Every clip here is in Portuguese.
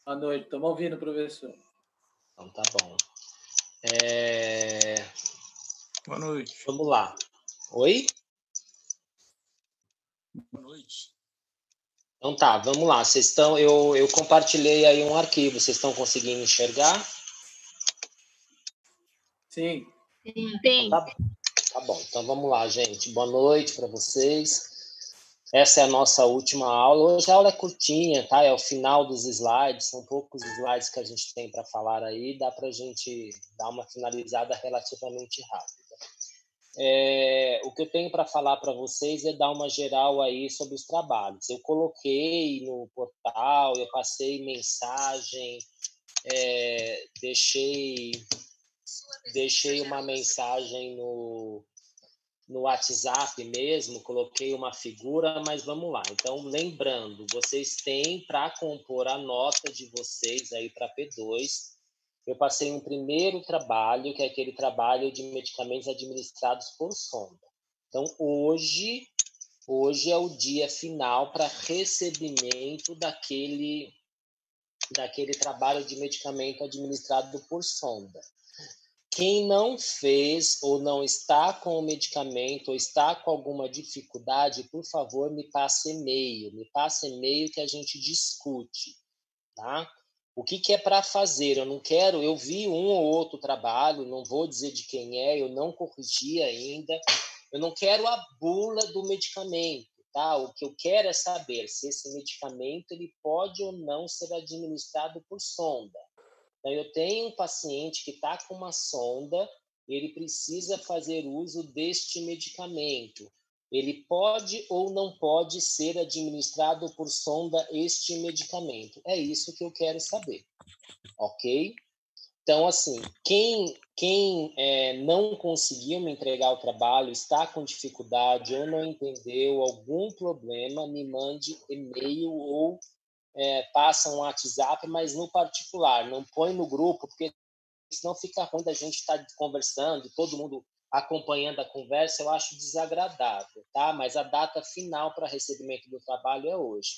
Boa noite, estamos ouvindo, professor. Então, tá bom. Boa noite. Vamos lá. Oi? Boa noite. Então tá, vamos lá. Vocês estão, eu compartilhei aí um arquivo. Vocês estão conseguindo enxergar? Sim. Então, tá bom. Então vamos lá, gente. Boa noite para vocês. Essa é a nossa última aula. Hoje a aula é curtinha, tá? É o final dos slides. São poucos slides que a gente tem para falar aí. Dá para a gente dar uma finalizada relativamente rápida. O que eu tenho para falar para vocês é dar uma geral aí sobre os trabalhos. Eu coloquei no portal, eu passei mensagem, deixei uma mensagem no WhatsApp mesmo, coloquei uma figura, mas vamos lá. Então, lembrando, vocês têm para compor a nota de vocês aí para P2. Eu passei um primeiro trabalho, que é aquele trabalho de medicamentos administrados por sonda. Então, hoje é o dia final para recebimento daquele trabalho de medicamento administrado por sonda. Quem não fez ou não está com o medicamento ou está com alguma dificuldade, por favor, me passe e-mail. Me passe e-mail que a gente discute, tá? O que é para fazer? Eu vi um ou outro trabalho, não vou dizer de quem é, eu não corrigi ainda. Eu não quero a bula do medicamento, tá? O que eu quero é saber se esse medicamento ele pode ou não ser administrado por sonda. Então, eu tenho um paciente que está com uma sonda, ele precisa fazer uso deste medicamento. Ele pode ou não pode ser administrado por sonda este medicamento? É isso que eu quero saber, ok? Então, assim, quem não conseguiu me entregar o trabalho, está com dificuldade ou não entendeu algum problema, me mande e-mail ou passa um WhatsApp, mas no particular, não põe no grupo, porque senão fica ruim da gente estar conversando, todo mundo acompanhando a conversa, eu acho desagradável, tá? Mas a data final para recebimento do trabalho é hoje.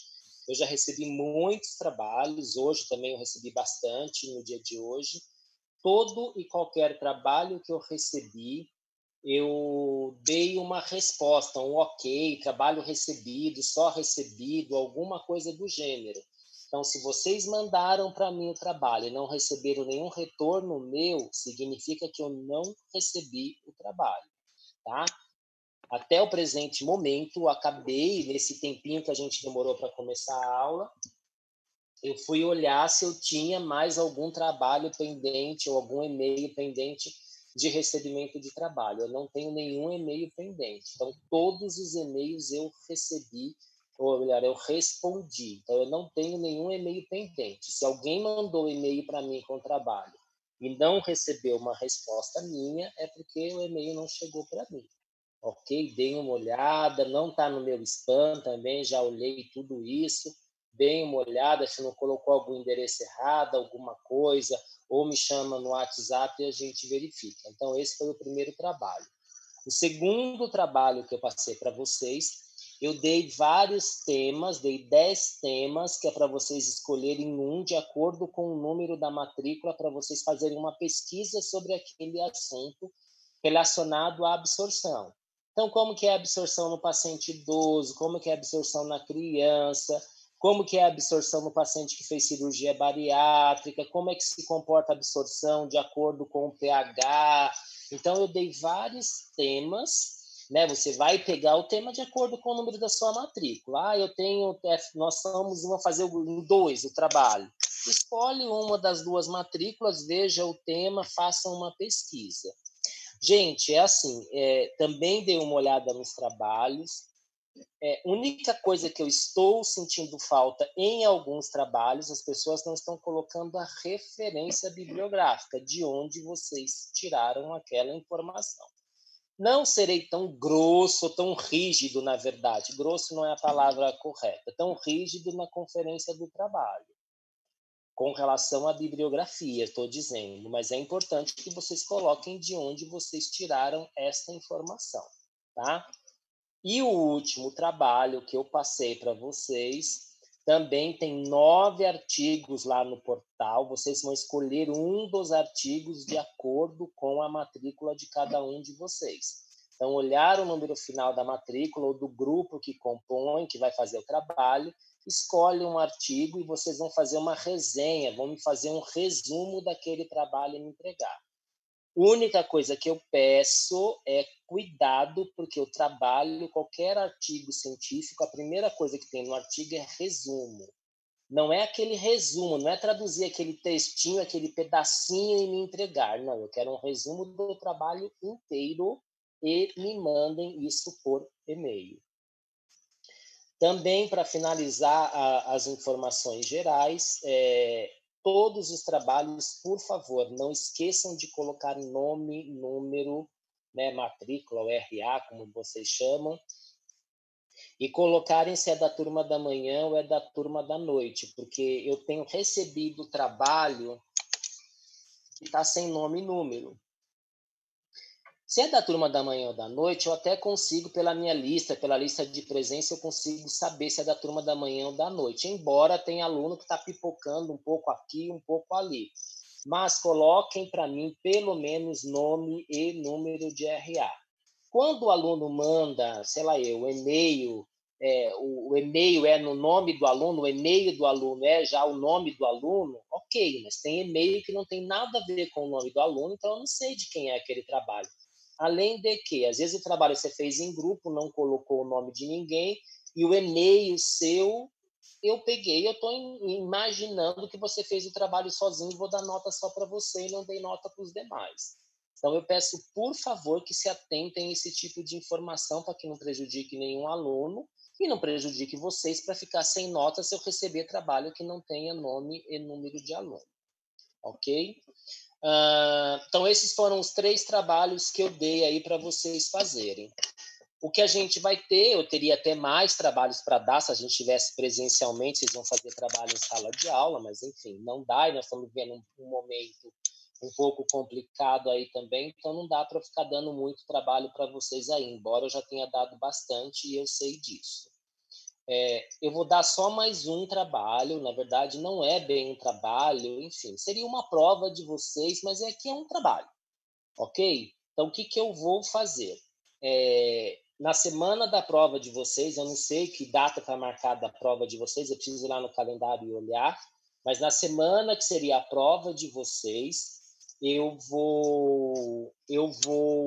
Eu já recebi muitos trabalhos, hoje também eu recebi bastante no dia de hoje. Todo e qualquer trabalho que eu recebi, eu dei uma resposta, um ok, trabalho recebido, só recebido, alguma coisa do gênero. Então, se vocês mandaram para mim o trabalho e não receberam nenhum retorno meu, significa que eu não recebi o trabalho, tá? Até o presente momento, acabei, nesse tempinho que a gente demorou para começar a aula, eu fui olhar se eu tinha mais algum trabalho pendente ou algum e-mail pendente de recebimento de trabalho. Eu não tenho nenhum e-mail pendente. Então, todos os e-mails eu recebi, ou melhor, eu respondi. Então, eu não tenho nenhum e-mail pendente. Se alguém mandou e-mail para mim com trabalho e não recebeu uma resposta minha, é porque o e-mail não chegou para mim. Ok? Dei uma olhada, não está no meu spam também, já olhei tudo isso. Deem uma olhada se não colocou algum endereço errado, alguma coisa, ou me chama no WhatsApp e a gente verifica. Então, esse foi o primeiro trabalho. O segundo trabalho que eu passei para vocês, eu dei vários temas, dei 10 temas, que é para vocês escolherem um de acordo com o número da matrícula, para vocês fazerem uma pesquisa sobre aquele assunto relacionado à absorção. Então, como que é a absorção no paciente idoso, como que é a absorção na criança, como que é a absorção no paciente que fez cirurgia bariátrica, como é que se comporta a absorção de acordo com o pH. Então, eu dei vários temas, né? Você vai pegar o tema de acordo com o número da sua matrícula. Nós vamos fazer em 2 o trabalho. Escolhe uma das 2 matrículas, veja o tema, faça uma pesquisa. Gente, é assim, também dei uma olhada nos trabalhos. Única coisa que eu estou sentindo falta em alguns trabalhos, as pessoas não estão colocando a referência bibliográfica de onde vocês tiraram aquela informação. Não serei tão grosso, tão rígido, na verdade. Grosso não é a palavra correta. Tão rígido na conferência do trabalho, com relação à bibliografia, estou dizendo. Mas é importante que vocês coloquem de onde vocês tiraram esta informação, tá? E o último trabalho que eu passei para vocês Também tem 9 artigos lá no portal. Vocês vão escolher um dos artigos de acordo com a matrícula de cada um de vocês. Então, olhar o número final da matrícula ou do grupo que compõe, que vai fazer o trabalho, escolhe um artigo e vocês vão fazer uma resenha, vão me fazer um resumo daquele trabalho e me entregar. A única coisa que eu peço é cuidado, porque o trabalho, qualquer artigo científico, a primeira coisa que tem no artigo é resumo. Não é aquele resumo, não é traduzir aquele textinho, aquele pedacinho e me entregar. Não, eu quero um resumo do trabalho inteiro e me mandem isso por e-mail. Também, para finalizar as informações gerais, todos os trabalhos, por favor, não esqueçam de colocar nome, número, né, matrícula, ou RA, como vocês chamam, e colocarem se é da turma da manhã ou é da turma da noite, porque eu tenho recebido trabalho que está sem nome e número. Se é da turma da manhã ou da noite, eu até consigo, pela minha lista, pela lista de presença, eu consigo saber se é da turma da manhã ou da noite, embora tenha aluno que está pipocando um pouco aqui, um pouco ali. Mas coloquem para mim pelo menos nome e número de RA. Quando o aluno manda, sei lá, o e-mail, o e-mail é no nome do aluno, o e-mail do aluno é já o nome do aluno, ok, mas tem e-mail que não tem nada a ver com o nome do aluno, então eu não sei de quem é aquele trabalho. Além de que, às vezes o trabalho você fez em grupo, não colocou o nome de ninguém, e o e-mail seu, eu peguei, eu estou imaginando que você fez o trabalho sozinho, vou dar nota só para você e não dei nota para os demais. Então, eu peço, por favor, que se atentem a esse tipo de informação para que não prejudique nenhum aluno e não prejudique vocês para ficar sem nota se eu receber trabalho que não tenha nome e número de aluno. Ok? Então, esses foram os 3 trabalhos que eu dei aí para vocês fazerem. O que a gente vai ter, eu teria até mais trabalhos para dar, se a gente tivesse presencialmente, vocês vão fazer trabalho em sala de aula, mas enfim, não dá, e nós estamos vivendo um momento um pouco complicado aí também, então não dá para ficar dando muito trabalho para vocês aí, embora eu já tenha dado bastante e eu sei disso. Eu vou dar só mais um trabalho, na verdade não é bem um trabalho, enfim, seria uma prova de vocês, mas aqui é um trabalho, ok? Então, o que eu vou fazer? Na semana da prova de vocês, eu não sei que data está marcada a prova de vocês, eu preciso ir lá no calendário e olhar, mas na semana que seria a prova de vocês, eu vou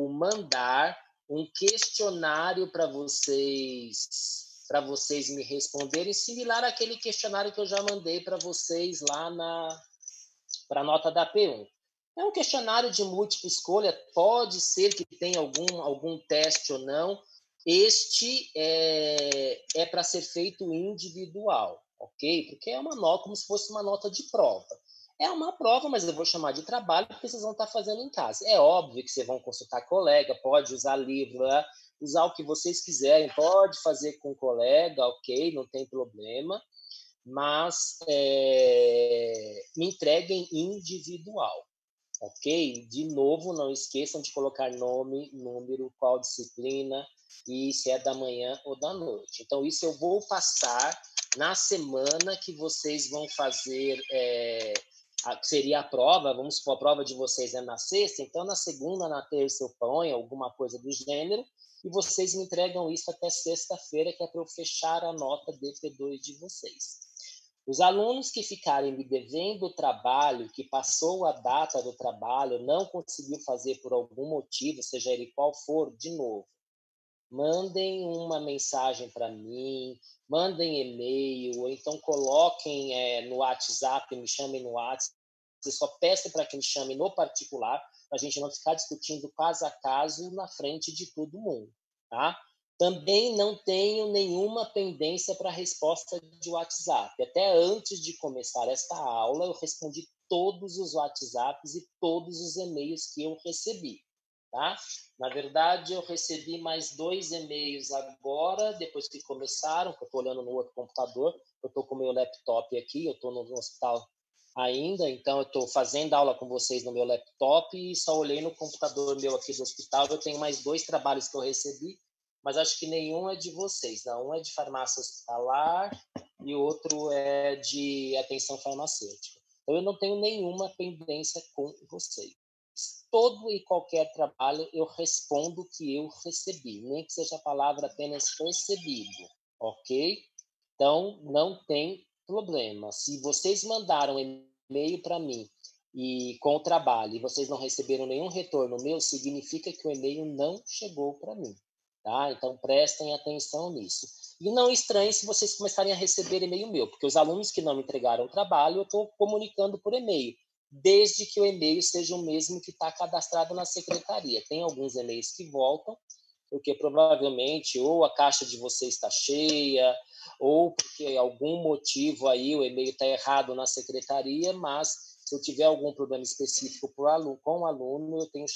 mandar um questionário para vocês me responderem, similar àquele questionário que eu já mandei para vocês lá para a nota da P1. É um questionário de múltipla escolha, pode ser que tenha algum teste ou não. Este é para ser feito individual, ok? Porque é uma nota, como se fosse uma nota de prova. É uma prova, mas eu vou chamar de trabalho porque vocês vão estar fazendo em casa. É óbvio que vocês vão consultar colega, pode usar livro, né? Usar o que vocês quiserem, pode fazer com colega, ok, não tem problema, mas me entreguem individual, ok? De novo, não esqueçam de colocar nome, número, qual disciplina e se é da manhã ou da noite. Então, isso eu vou passar na semana que vocês vão fazer, seria a prova, vamos supor, a prova de vocês é na sexta, então na segunda, na terça eu ponho alguma coisa do gênero, e vocês me entregam isso até sexta-feira, que é para eu fechar a nota DP2 de vocês. Os alunos que ficarem me devendo o trabalho, que passou a data do trabalho, não conseguiu fazer por algum motivo, seja ele qual for, de novo, mandem uma mensagem para mim, mandem e-mail, ou então coloquem no WhatsApp, me chamem no WhatsApp, vocês só peçam para que me chamem no particular, para a gente não ficar discutindo caso a caso na frente de todo mundo, tá? Também não tenho nenhuma pendência para resposta de WhatsApp. Até antes de começar esta aula, eu respondi todos os WhatsApps e todos os e-mails que eu recebi, tá? Na verdade, eu recebi mais 2 e-mails agora, depois que começaram, que eu estou olhando no outro computador, eu estou com o meu laptop aqui, eu estou no hospital ainda, então eu estou fazendo aula com vocês no meu laptop e só olhei no computador meu aqui do hospital. Eu tenho mais 2 trabalhos que eu recebi, mas acho que nenhum é de vocês, não. Um é de farmácia hospitalar e outro é de atenção farmacêutica. Então, eu não tenho nenhuma pendência com vocês. Todo e qualquer trabalho eu respondo que eu recebi, nem que seja a palavra apenas recebido, ok? Então, não tem problema. Se vocês mandaram e-mail para mim e com o trabalho e vocês não receberam nenhum retorno meu, significa que o e-mail não chegou para mim, tá? Então, prestem atenção nisso. E não estranhe se vocês começarem a receber e-mail meu, porque os alunos que não me entregaram o trabalho, eu estou comunicando por e-mail, desde que o e-mail seja o mesmo que está cadastrado na secretaria. Tem alguns e-mails que voltam, porque provavelmente ou a caixa de vocês está cheia, ou porque algum motivo aí o e-mail está errado na secretaria, mas se eu tiver algum problema específico com o aluno, eu tenho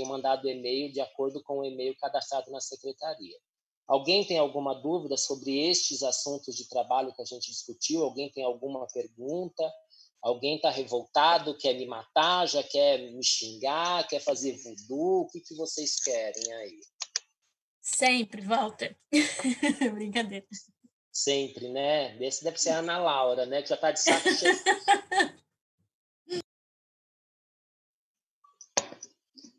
mandado e-mail de acordo com o e-mail cadastrado na secretaria. Alguém tem alguma dúvida sobre estes assuntos de trabalho que a gente discutiu? Alguém tem alguma pergunta? Alguém está revoltado, quer me matar, já quer me xingar, quer fazer voodoo? O que vocês querem aí? Sempre, Walter. Brincadeira. Sempre, né? Esse deve ser a Ana Laura, né? Que já está de saco cheio.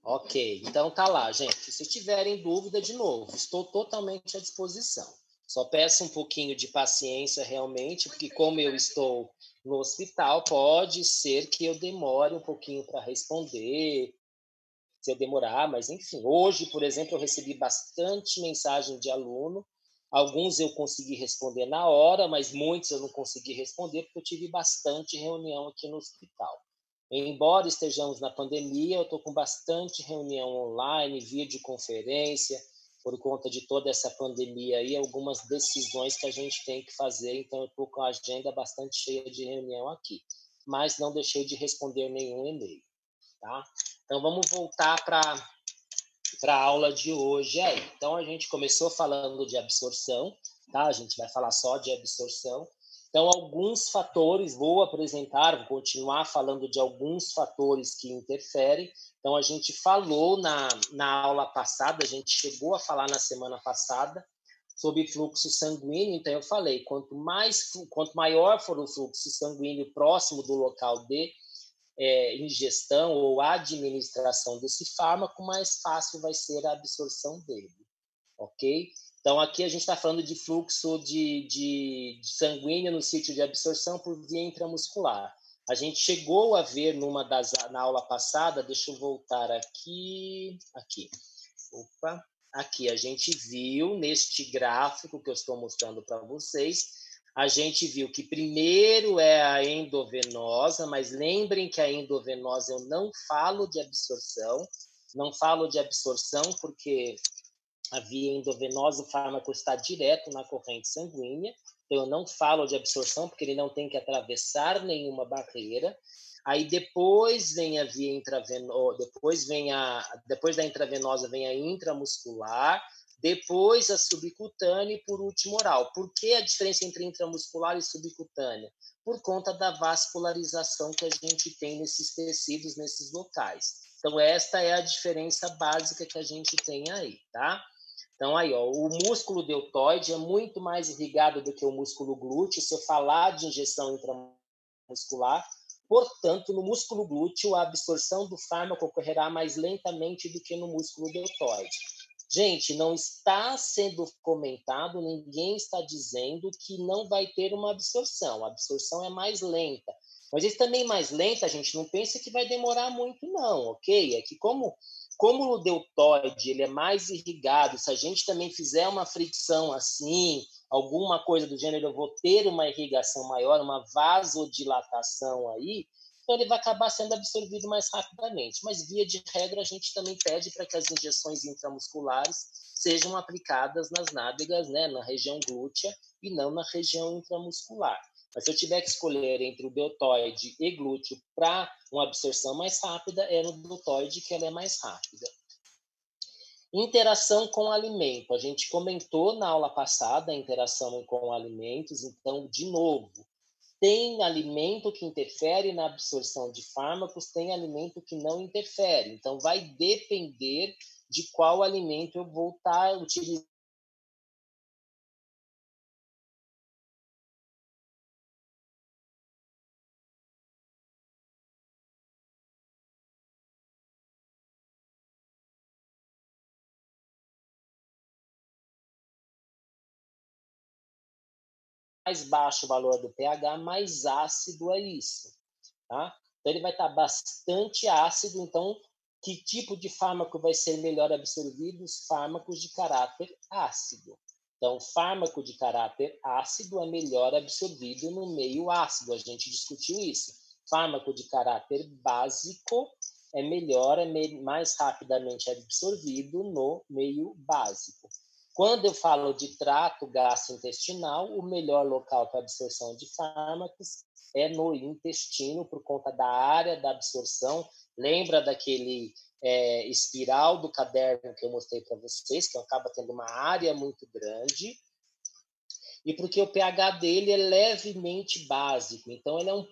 Ok, então tá lá, gente. Se tiverem dúvida, de novo, estou totalmente à disposição. Só peço um pouquinho de paciência realmente, porque como eu estou no hospital, pode ser que eu demore um pouquinho para responder, se eu demorar, mas enfim. Hoje, por exemplo, eu recebi bastante mensagem de aluno. Alguns eu consegui responder na hora, mas muitos eu não consegui responder porque eu tive bastante reunião aqui no hospital. Embora estejamos na pandemia, eu estou com bastante reunião online, videoconferência, por conta de toda essa pandemia aí, algumas decisões que a gente tem que fazer, então eu estou com a agenda bastante cheia de reunião aqui, mas não deixei de responder nenhum e-mail, tá? Então vamos voltar para a aula de hoje aí. Então a gente começou falando de absorção, tá? A gente vai falar só de absorção. Então, alguns fatores, vou continuar falando de alguns fatores que interferem. Então, a gente falou na aula passada, a gente chegou a falar na semana passada sobre fluxo sanguíneo. Então, eu falei, quanto maior for o fluxo sanguíneo próximo do local de ingestão ou administração desse fármaco, mais fácil vai ser a absorção dele, ok? Então, aqui a gente está falando de fluxo de sanguíneo no sítio de absorção por via intramuscular. A gente chegou a ver na aula passada, deixa eu voltar aqui. Aqui a gente viu neste gráfico que eu estou mostrando para vocês, a gente viu que primeiro é a endovenosa, mas lembrem que a endovenosa eu não falo de absorção, porque a via endovenosa, o fármaco está direto na corrente sanguínea, então eu não falo de absorção, porque ele não tem que atravessar nenhuma barreira. Aí depois vem a via intravenosa, depois da intravenosa vem a intramuscular, depois a subcutânea e por último oral. Por que a diferença entre intramuscular e subcutânea? Por conta da vascularização que a gente tem nesses tecidos, nesses locais. Então, esta é a diferença básica que a gente tem aí, tá? Então, aí, ó, o músculo deltoide é muito mais irrigado do que o músculo glúteo. Se eu falar de injeção intramuscular, portanto, no músculo glúteo, a absorção do fármaco ocorrerá mais lentamente do que no músculo deltoide. Gente, não está sendo comentado, ninguém está dizendo que não vai ter uma absorção. A absorção é mais lenta. Mas isso também mais lenta, a gente não pensa que vai demorar muito, não, ok? É que como o deltoide ele é mais irrigado, se a gente também fizer uma fricção assim, alguma coisa do gênero, eu vou ter uma irrigação maior, uma vasodilatação aí, então ele vai acabar sendo absorvido mais rapidamente. Mas, via de regra, a gente também pede para que as injeções intramusculares sejam aplicadas nas nádegas, né, na região glútea e não na região intramuscular. Mas se eu tiver que escolher entre o deltoide e glúteo para uma absorção mais rápida, é no deltoide que ela é mais rápida. Interação com alimento. A gente comentou na aula passada a interação com alimentos, então, de novo, tem alimento que interfere na absorção de fármacos, tem alimento que não interfere. Então, vai depender de qual alimento eu vou estar utilizando mais baixo o valor do pH, mais ácido é isso. Tá? Então, ele vai estar bastante ácido. Então, que tipo de fármaco vai ser melhor absorvido? Os fármacos de caráter ácido. Então, fármaco de caráter ácido é melhor absorvido no meio ácido. A gente discutiu isso. Fármaco de caráter básico é melhor, mais rapidamente absorvido no meio básico. Quando eu falo de trato gastrointestinal, o melhor local para absorção de fármacos é no intestino, por conta da área da absorção. Lembra daquele espiral do caderno que eu mostrei para vocês, que acaba tendo uma área muito grande, e porque o pH dele é levemente básico, então ele é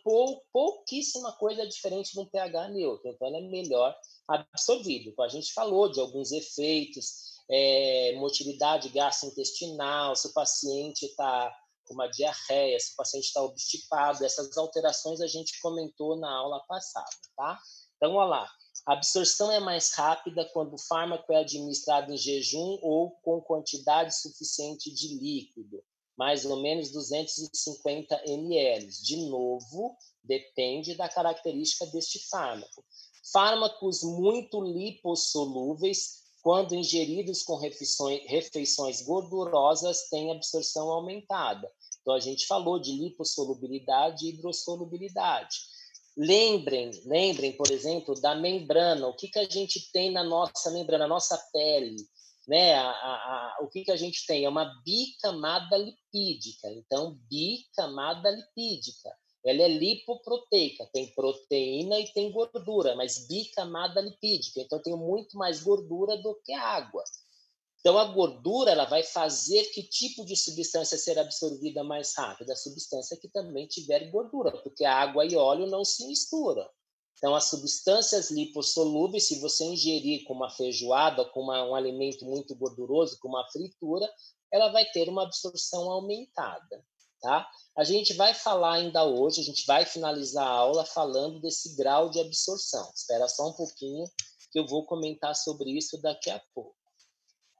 pouquíssima coisa diferente de um pH neutro, então ele é melhor absorvido. Então, a gente falou de alguns efeitos, motilidade gastrointestinal, se o paciente está com uma diarreia, se o paciente está obstipado, essas alterações a gente comentou na aula passada, tá? Então, olha lá, a absorção é mais rápida quando o fármaco é administrado em jejum ou com quantidade suficiente de líquido, mais ou menos 250 ml. De novo, depende da característica deste fármaco. Fármacos muito lipossolúveis, quando ingeridos com refeições gordurosas, têm absorção aumentada. Então, a gente falou de lipossolubilidade e hidrossolubilidade. Lembrem, por exemplo, da membrana. O que a gente tem na nossa membrana, na nossa pele? Né? O que a gente tem? É uma bicamada lipídica. Então, bicamada lipídica. Ela é lipoproteica, tem proteína e tem gordura, mas bicamada lipídica. Então, tem muito mais gordura do que água. Então, a gordura ela vai fazer que tipo de substância ser absorvida mais rápido? A substância que também tiver gordura, porque água e óleo não se misturam. Então, as substâncias lipossolúveis, se você ingerir com uma feijoada, com um alimento muito gorduroso, com uma fritura, ela vai ter uma absorção aumentada. Tá? A gente vai falar ainda hoje, a gente vai finalizar a aula falando desse grau de absorção. Espera só um pouquinho, que eu vou comentar sobre isso daqui a pouco.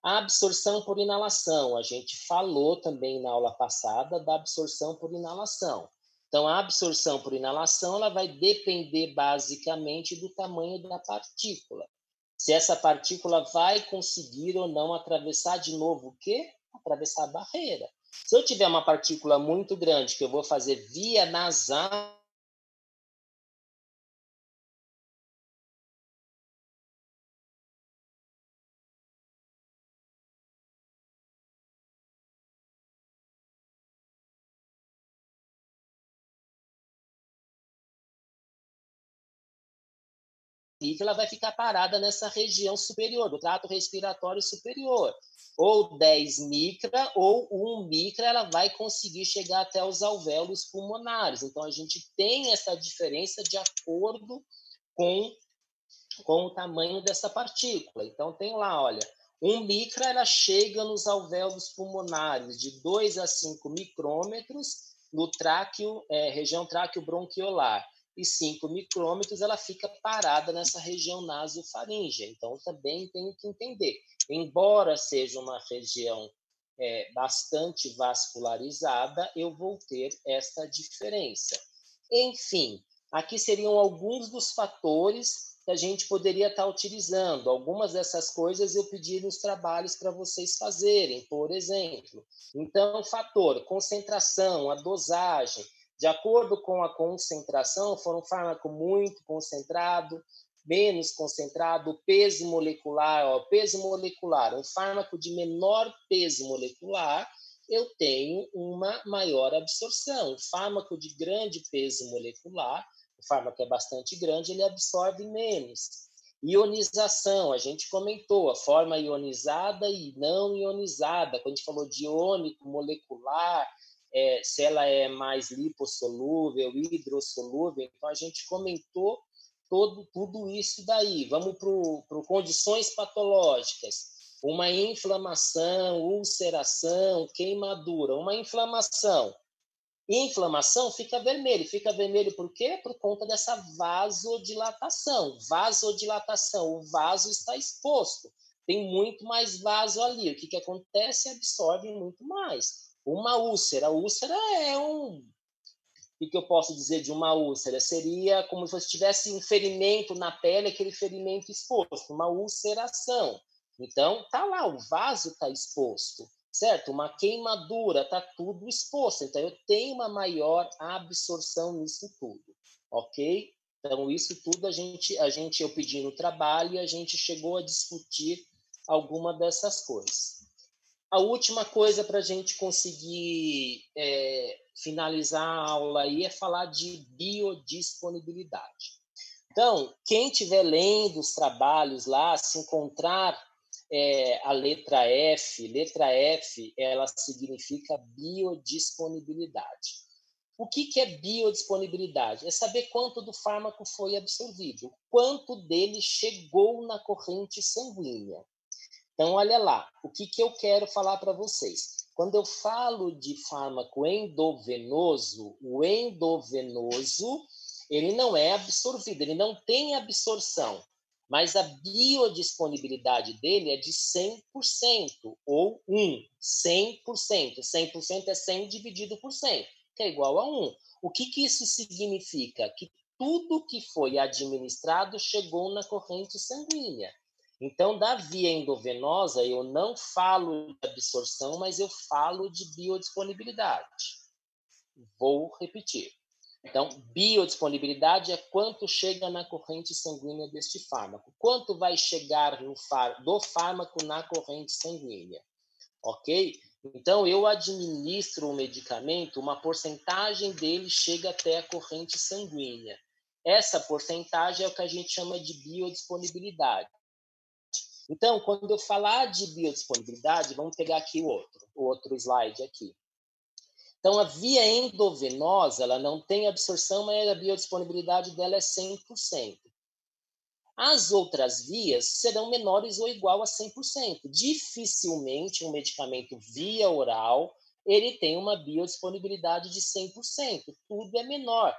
A absorção por inalação, a gente falou também na aula passada da absorção por inalação. Então, a absorção por inalação ela vai depender basicamente do tamanho da partícula. Se essa partícula vai conseguir ou não atravessar de novo o quê? Atravessar a barreira. Se eu tiver uma partícula muito grande que eu vou fazer via nasal, ela vai ficar parada nessa região superior, do trato respiratório superior. Ou 10 micra ou 1 micra, ela vai conseguir chegar até os alvéolos pulmonares. Então, a gente tem essa diferença de acordo com o tamanho dessa partícula. Então, tem lá, olha, 1 micra ela chega nos alvéolos pulmonares de 2 a 5 micrômetros no tráqueo, região tráqueo-bronquiolar. E 5 micrômetros ela fica parada nessa região nasofaríngea. Então, também tenho que entender. Embora seja uma região bastante vascularizada, eu vou ter essa diferença. Enfim, aqui seriam alguns dos fatores que a gente poderia estar utilizando. Algumas dessas coisas eu pedi nos trabalhos para vocês fazerem, por exemplo. Então, fator, concentração, a dosagem. De acordo com a concentração, for um fármaco muito concentrado, menos concentrado, peso molecular. Peso molecular, um fármaco de menor peso molecular, eu tenho uma maior absorção. Um fármaco de grande peso molecular, o fármaco é bastante grande, ele absorve menos. Ionização, a gente comentou, a forma ionizada e não ionizada. Quando a gente falou de iônico, molecular, se ela é mais lipossolúvel, hidrossolúvel, então a gente comentou tudo isso daí. Vamos para condições patológicas. Uma inflamação, ulceração, queimadura. Uma inflamação fica vermelho. Fica vermelho por quê? Por conta dessa vasodilatação. Vasodilatação, o vaso está exposto. Tem muito mais vaso ali. O que acontece? Absorve muito mais. Uma úlcera. A úlcera é um... O que eu posso dizer de uma úlcera? Seria como se você tivesse um ferimento na pele, aquele ferimento exposto, uma ulceração. Então, tá lá, o vaso está exposto, certo? Uma queimadura, está tudo exposto. Então, eu tenho uma maior absorção nisso tudo, ok? Então, isso tudo eu pedi no trabalho e a gente chegou a discutir alguma dessas coisas. A última coisa para a gente conseguir finalizar a aula aí é falar de biodisponibilidade. Então, quem estiver lendo os trabalhos lá, se encontrar a letra F, ela significa biodisponibilidade. O que é biodisponibilidade? É saber quanto do fármaco foi absorvido, quanto dele chegou na corrente sanguínea. Então, olha lá, o que eu quero falar para vocês? Quando eu falo de fármaco endovenoso, o endovenoso, ele não é absorvido, ele não tem absorção, mas a biodisponibilidade dele é de 100%, ou 100%. 100% é 100 dividido por 100, que é igual a 1. O que isso significa? Que tudo que foi administrado chegou na corrente sanguínea. Então, da via endovenosa, eu não falo de absorção, mas eu falo de biodisponibilidade. Vou repetir. Então, biodisponibilidade é quanto chega na corrente sanguínea deste fármaco. Quanto vai chegar do fármaco na corrente sanguínea. Ok? Então, eu administro o medicamento, uma porcentagem dele chega até a corrente sanguínea. Essa porcentagem é o que a gente chama de biodisponibilidade. Então, quando eu falar de biodisponibilidade, vamos pegar aqui o outro slide aqui. Então, a via endovenosa, ela não tem absorção, mas a biodisponibilidade dela é 100%. As outras vias serão menores ou igual a 100%. Dificilmente um medicamento via oral, ele tem uma biodisponibilidade de 100%. Tudo é menor.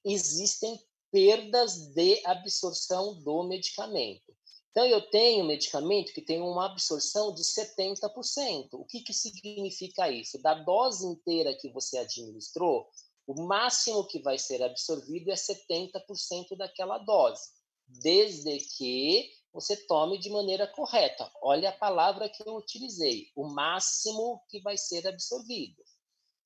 Existem perdas de absorção do medicamento. Então, eu tenho um medicamento que tem uma absorção de 70%. O que significa isso? Da dose inteira que você administrou, o máximo que vai ser absorvido é 70% daquela dose, desde que você tome de maneira correta. Olha a palavra que eu utilizei, o máximo que vai ser absorvido.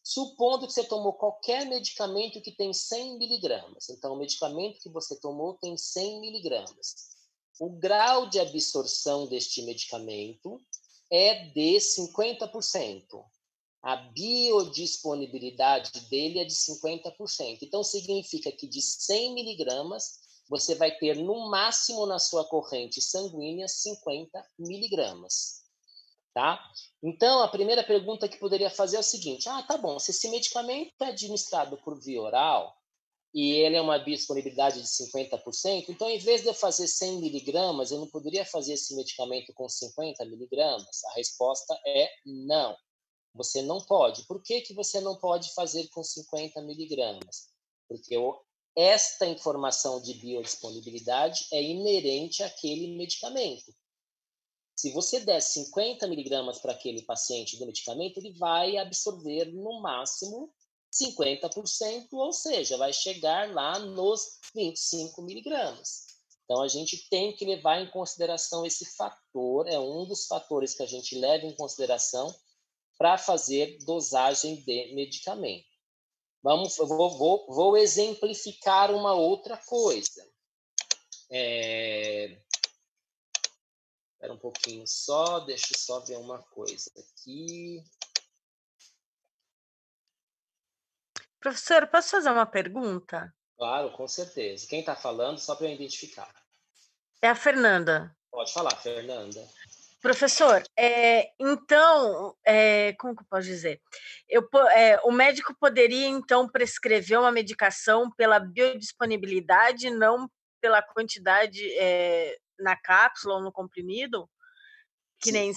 Supondo que você tomou qualquer medicamento que tem 100 miligramas. Então, o medicamento que você tomou tem 100 miligramas. O grau de absorção deste medicamento é de 50%. A biodisponibilidade dele é de 50%. Então, significa que de 100 miligramas, você vai ter no máximo na sua corrente sanguínea 50 miligramas. Tá? Então, a primeira pergunta que poderia fazer é o seguinte: tá bom, se esse medicamento é administrado por via oral e ele é uma biodisponibilidade de 50%, então, em vez de eu fazer 100 miligramas, eu não poderia fazer esse medicamento com 50 miligramas? A resposta é não. Você não pode. Por que você não pode fazer com 50 miligramas? Porque esta informação de biodisponibilidade é inerente àquele medicamento. Se você der 50 miligramas para aquele paciente do medicamento, ele vai absorver no máximo 50%, ou seja, vai chegar lá nos 25 miligramas. Então, a gente tem que levar em consideração esse fator, é um dos fatores que a gente leva em consideração para fazer dosagem de medicamento. Eu vou exemplificar uma outra coisa. Espera um pouquinho só, deixa eu só ver uma coisa aqui. Professor, posso fazer uma pergunta? Claro, com certeza. Quem está falando, só para eu identificar. É a Fernanda. Pode falar, Fernanda. Professor, então, como que eu posso dizer? O médico poderia, então, prescrever uma medicação pela biodisponibilidade, não pela quantidade na cápsula ou no comprimido? Que nem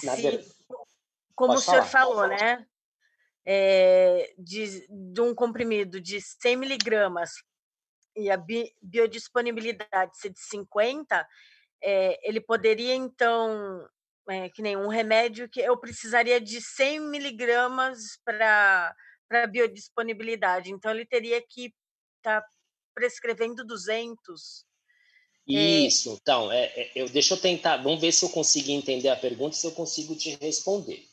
como o senhor falou, né? De um comprimido de 100 miligramas e a biodisponibilidade ser de 50, ele poderia, então, que nem um remédio que eu precisaria de 100 miligramas para biodisponibilidade, então ele teria que estar prescrevendo 200. Isso, então, deixa eu tentar, vamos ver se eu consigo entender a pergunta, se eu consigo te responder.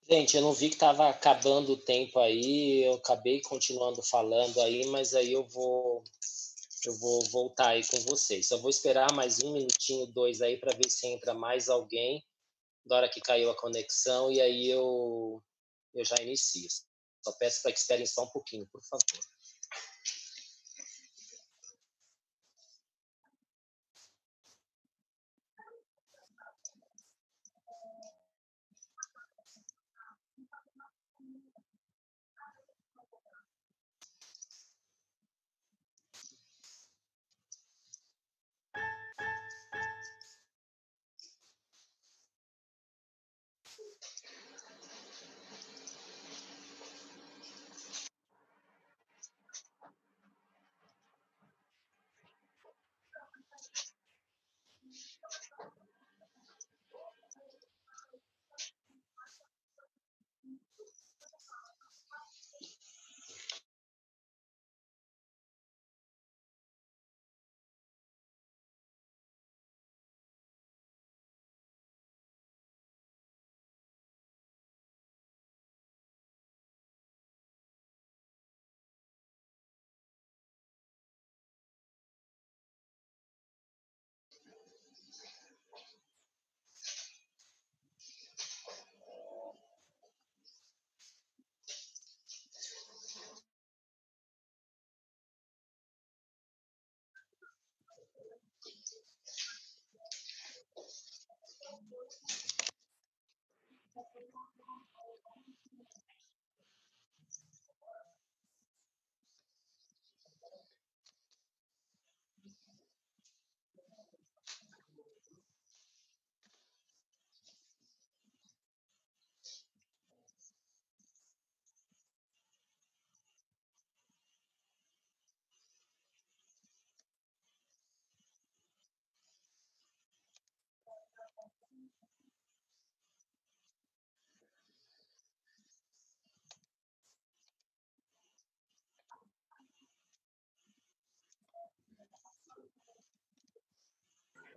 Gente, eu não vi que estava acabando o tempo aí, eu acabei continuando falando aí, mas aí eu vou voltar aí com vocês. Só vou esperar mais 1 minutinho, 2 aí, para ver se entra mais alguém da hora que caiu a conexão, e aí eu já inicio. Só peço para que esperem só um pouquinho, por favor.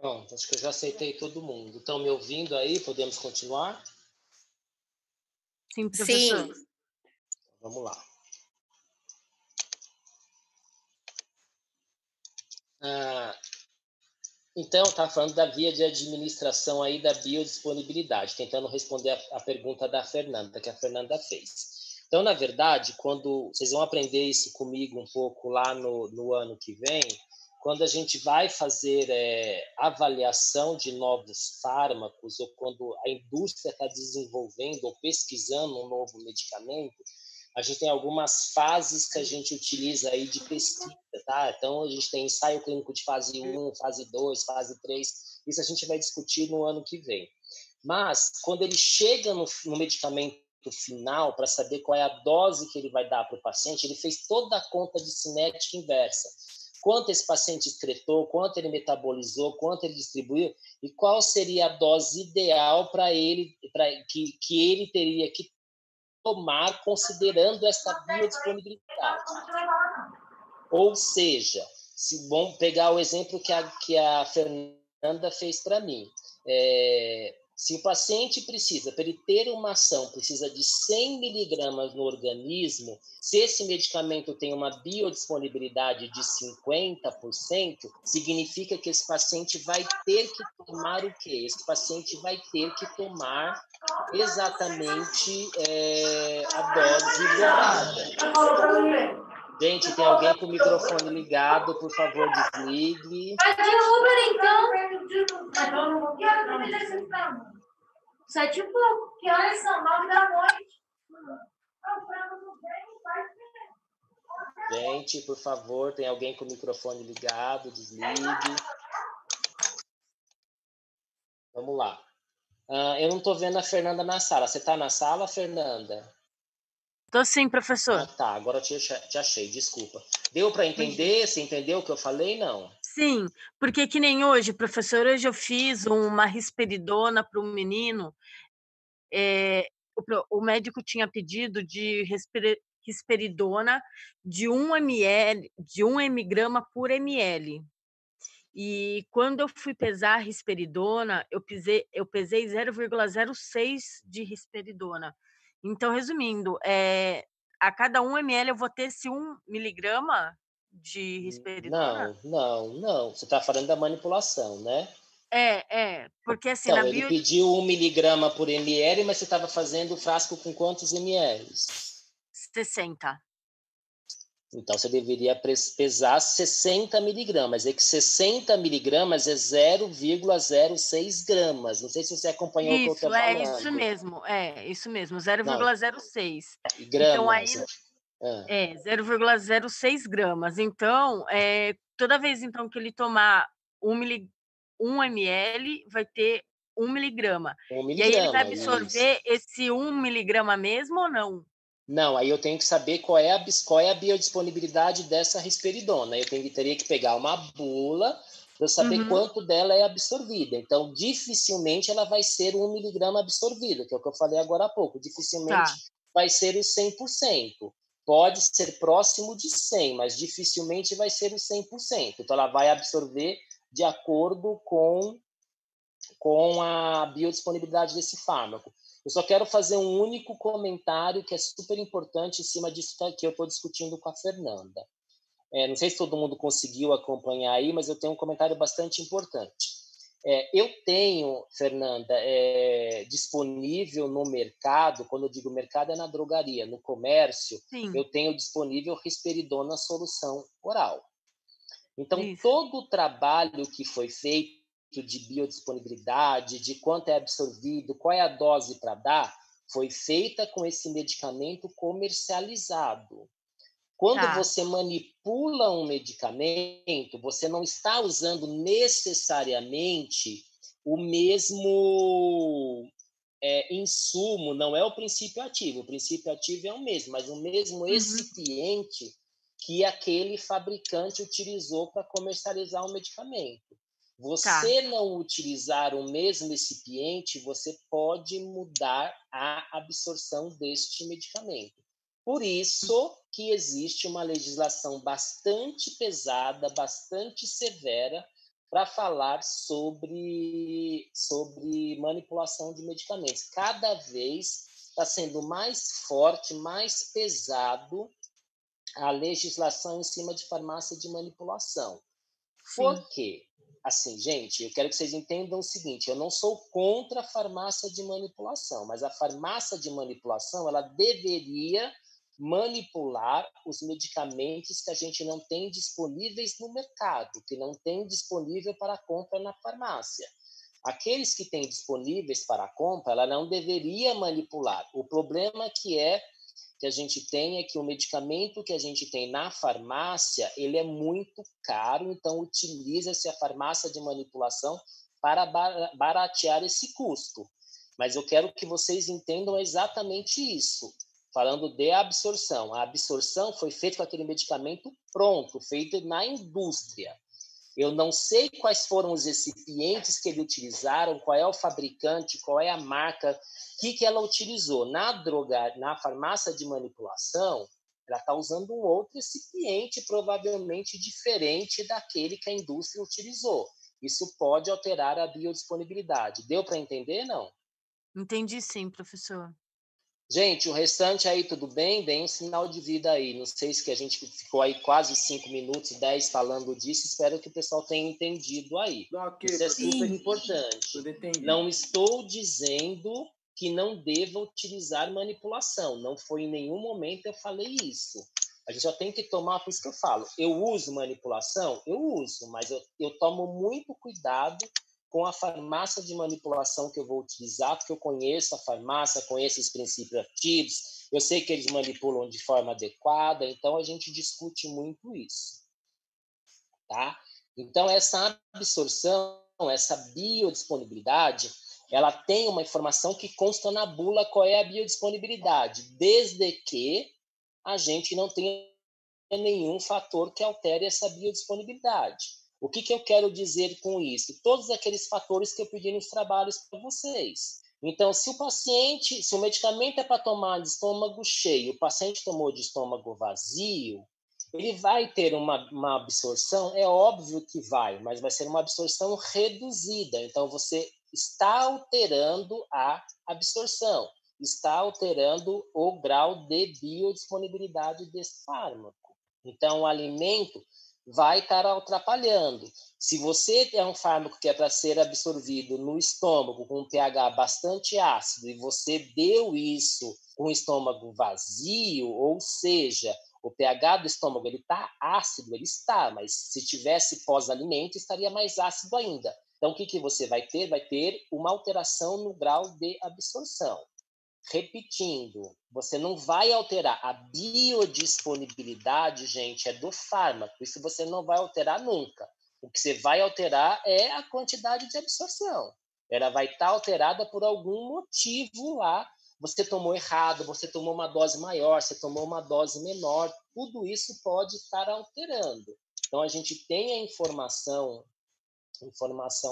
Bom, acho que eu já aceitei todo mundo. Estão me ouvindo aí? Podemos continuar? Sim, professor. Sim. Vamos lá. Então, está falando da via de administração aí da biodisponibilidade, tentando responder a pergunta da Fernanda, que a Fernanda fez. Então, na verdade, quando vocês vão aprender isso comigo um pouco lá no ano que vem, quando a gente vai fazer avaliação de novos fármacos, ou quando a indústria está desenvolvendo ou pesquisando um novo medicamento, a gente tem algumas fases que a gente utiliza aí de pesquisa, tá? Então, a gente tem ensaio clínico de fase 1, fase 2, fase 3. Isso a gente vai discutir no ano que vem. Mas, quando ele chega no medicamento final, para saber qual é a dose que ele vai dar para o paciente, ele fez toda a conta de cinética inversa. Quanto esse paciente excretou, quanto ele metabolizou, quanto ele distribuiu, e qual seria a dose ideal para ele, que ele teria que tomar considerando essa biodisponibilidade. Ou seja, se vamos pegar o exemplo que a Fernanda fez para mim, se o paciente precisa, para ele ter uma ação, precisa de 100 miligramas no organismo, se esse medicamento tem uma biodisponibilidade de 50%, significa que esse paciente vai ter que tomar o quê? Esse paciente vai ter que tomar exatamente a dose dobrada. Gente, tem alguém com o microfone ligado, por favor, desligue. Vai de Uber, então. 7h pouco. Que horas são? 9h. Gente, por favor, tem alguém com o microfone ligado, desligue. Vamos lá. Eu não estou vendo a Fernanda na sala. Você está na sala, Fernanda? Tô sim, professor. Tá. Agora eu te achei, desculpa. Deu para entender? Você entendeu o que eu falei? Não. Sim, porque que nem hoje, professor, hoje eu fiz uma risperidona para um menino. O médico tinha pedido de risperidona de 1 ml, de 1 mg por ml. E quando eu fui pesar a risperidona, eu pesei 0,06 de risperidona. Então, resumindo, a cada 1 ml eu vou ter esse 1 miligrama de risperidona? Não. Você está falando da manipulação, né? Porque assim, Então, ele pediu 1 miligrama por ml, mas você estava fazendo o frasco com quantos ml? 60. Então, você deveria pesar 60 miligramas. É que 60 miligramas é 0,06 gramas. Não sei se você acompanhou o que eu estou falando. Isso mesmo, 0,06. Gramas. Então, 0,06 gramas. Então, toda vez então, que ele tomar 1 ml, vai ter 1 miligrama. E aí ele vai absorver esse 1 miligrama mesmo ou não? Não, aí eu tenho que saber qual é a biodisponibilidade dessa risperidona. Eu teria que pegar uma bula para saber quanto dela é absorvida. Então, dificilmente ela vai ser 1 miligrama absorvida, que é o que eu falei agora há pouco. Dificilmente vai ser o 100%. Pode ser próximo de 100, mas dificilmente vai ser o 100%. Então, ela vai absorver de acordo com a biodisponibilidade desse fármaco. Eu só quero fazer um único comentário que é super importante em cima disso que eu estou discutindo com a Fernanda. Não sei se todo mundo conseguiu acompanhar aí, mas eu tenho um comentário bastante importante. Eu tenho, Fernanda, disponível no mercado, quando eu digo mercado é na drogaria, no comércio, eu tenho disponível risperidona solução oral. Então, todo o trabalho que foi feito de biodisponibilidade, de quanto é absorvido, qual é a dose para dar, foi feita com esse medicamento comercializado. Quando você manipula um medicamento, você não está usando necessariamente o mesmo insumo, não é o princípio ativo. O princípio ativo é o mesmo, mas o mesmo excipiente que aquele fabricante utilizou para comercializar o medicamento. Você não utilizar o mesmo excipiente, você pode mudar a absorção deste medicamento. Por isso que existe uma legislação bastante pesada, bastante severa, para falar sobre manipulação de medicamentos. Cada vez está sendo mais forte, mais pesado a legislação em cima de farmácia de manipulação. Por quê? Assim, gente, eu quero que vocês entendam o seguinte, eu não sou contra a farmácia de manipulação, mas a farmácia de manipulação, ela deveria manipular os medicamentos que a gente não tem disponíveis no mercado, que não tem disponível para compra na farmácia. Aqueles que têm disponíveis para compra, ela não deveria manipular. O problema que que a gente tem é que o medicamento que a gente tem na farmácia, ele é muito caro, então utiliza-se a farmácia de manipulação para baratear esse custo. Mas eu quero que vocês entendam exatamente isso, falando de absorção. A absorção foi feita com aquele medicamento pronto, feito na indústria. Eu não sei quais foram os recipientes que ele utilizaram, qual é o fabricante, qual é a marca, que ela utilizou. Na farmácia de manipulação, ela está usando um outro recipiente, provavelmente diferente daquele que a indústria utilizou. Isso pode alterar a biodisponibilidade. Deu para entender, não? Entendi sim, professor. Gente, o restante aí, tudo bem? Deem um sinal de vida aí. Não sei se a gente ficou aí quase 5 minutos, 10 falando disso. Espero que o pessoal tenha entendido aí. Ok, Isso é professor. super importante. Tudo entendido. Não estou dizendo que não deva utilizar manipulação. Não foi em nenhum momento eu falei isso. A gente só tem que tomar, por isso que eu falo. Eu uso manipulação? Eu uso, mas eu tomo muito cuidado com a farmácia de manipulação que eu vou utilizar, porque eu conheço a farmácia, conheço os princípios ativos, eu sei que eles manipulam de forma adequada, então a gente discute muito isso. Tá? Então, essa absorção, essa biodisponibilidade, ela tem uma informação que consta na bula qual é a biodisponibilidade, desde que a gente não tenha nenhum fator que altere essa biodisponibilidade. O que eu quero dizer com isso? Todos aqueles fatores que eu pedi nos trabalhos para vocês. Então, se o medicamento é para tomar de estômago cheio, o paciente tomou de estômago vazio, ele vai ter uma absorção, é óbvio que vai, mas vai ser uma absorção reduzida. Então, você está alterando a absorção, está alterando o grau de biodisponibilidade desse fármaco. Então, o alimento vai estar atrapalhando. Se você é um fármaco que é para ser absorvido no estômago com um pH bastante ácido e você deu isso com o estômago vazio, ou seja, o pH do estômago ele está ácido, ele está, mas se tivesse pós-alimento estaria mais ácido ainda. Então, o que você vai ter? Vai ter uma alteração no grau de absorção. Repetindo, você não vai alterar. A biodisponibilidade, gente, é do fármaco. Isso você não vai alterar nunca. O que você vai alterar é a quantidade de absorção. Ela vai estar alterada por algum motivo lá. Você tomou errado, você tomou uma dose maior, você tomou uma dose menor. Tudo isso pode estar alterando. Então, a gente tem a informação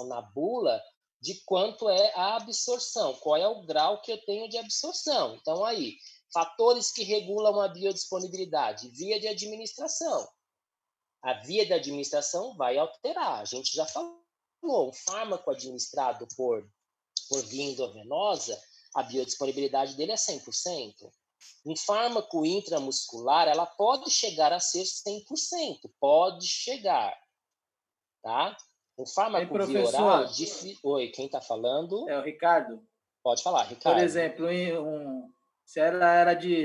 na bula de quanto é a absorção, qual é o grau que eu tenho de absorção. Então, aí, fatores que regulam a biodisponibilidade, via de administração. A via de administração vai alterar, a gente já falou, um fármaco administrado por via endovenosa, a biodisponibilidade dele é 100%. Um fármaco intramuscular, ela pode chegar a ser 100%, pode chegar, tá? Um fármaco via oral... Oi, quem está falando? É o Ricardo. Pode falar, Ricardo. Por exemplo, se ela era de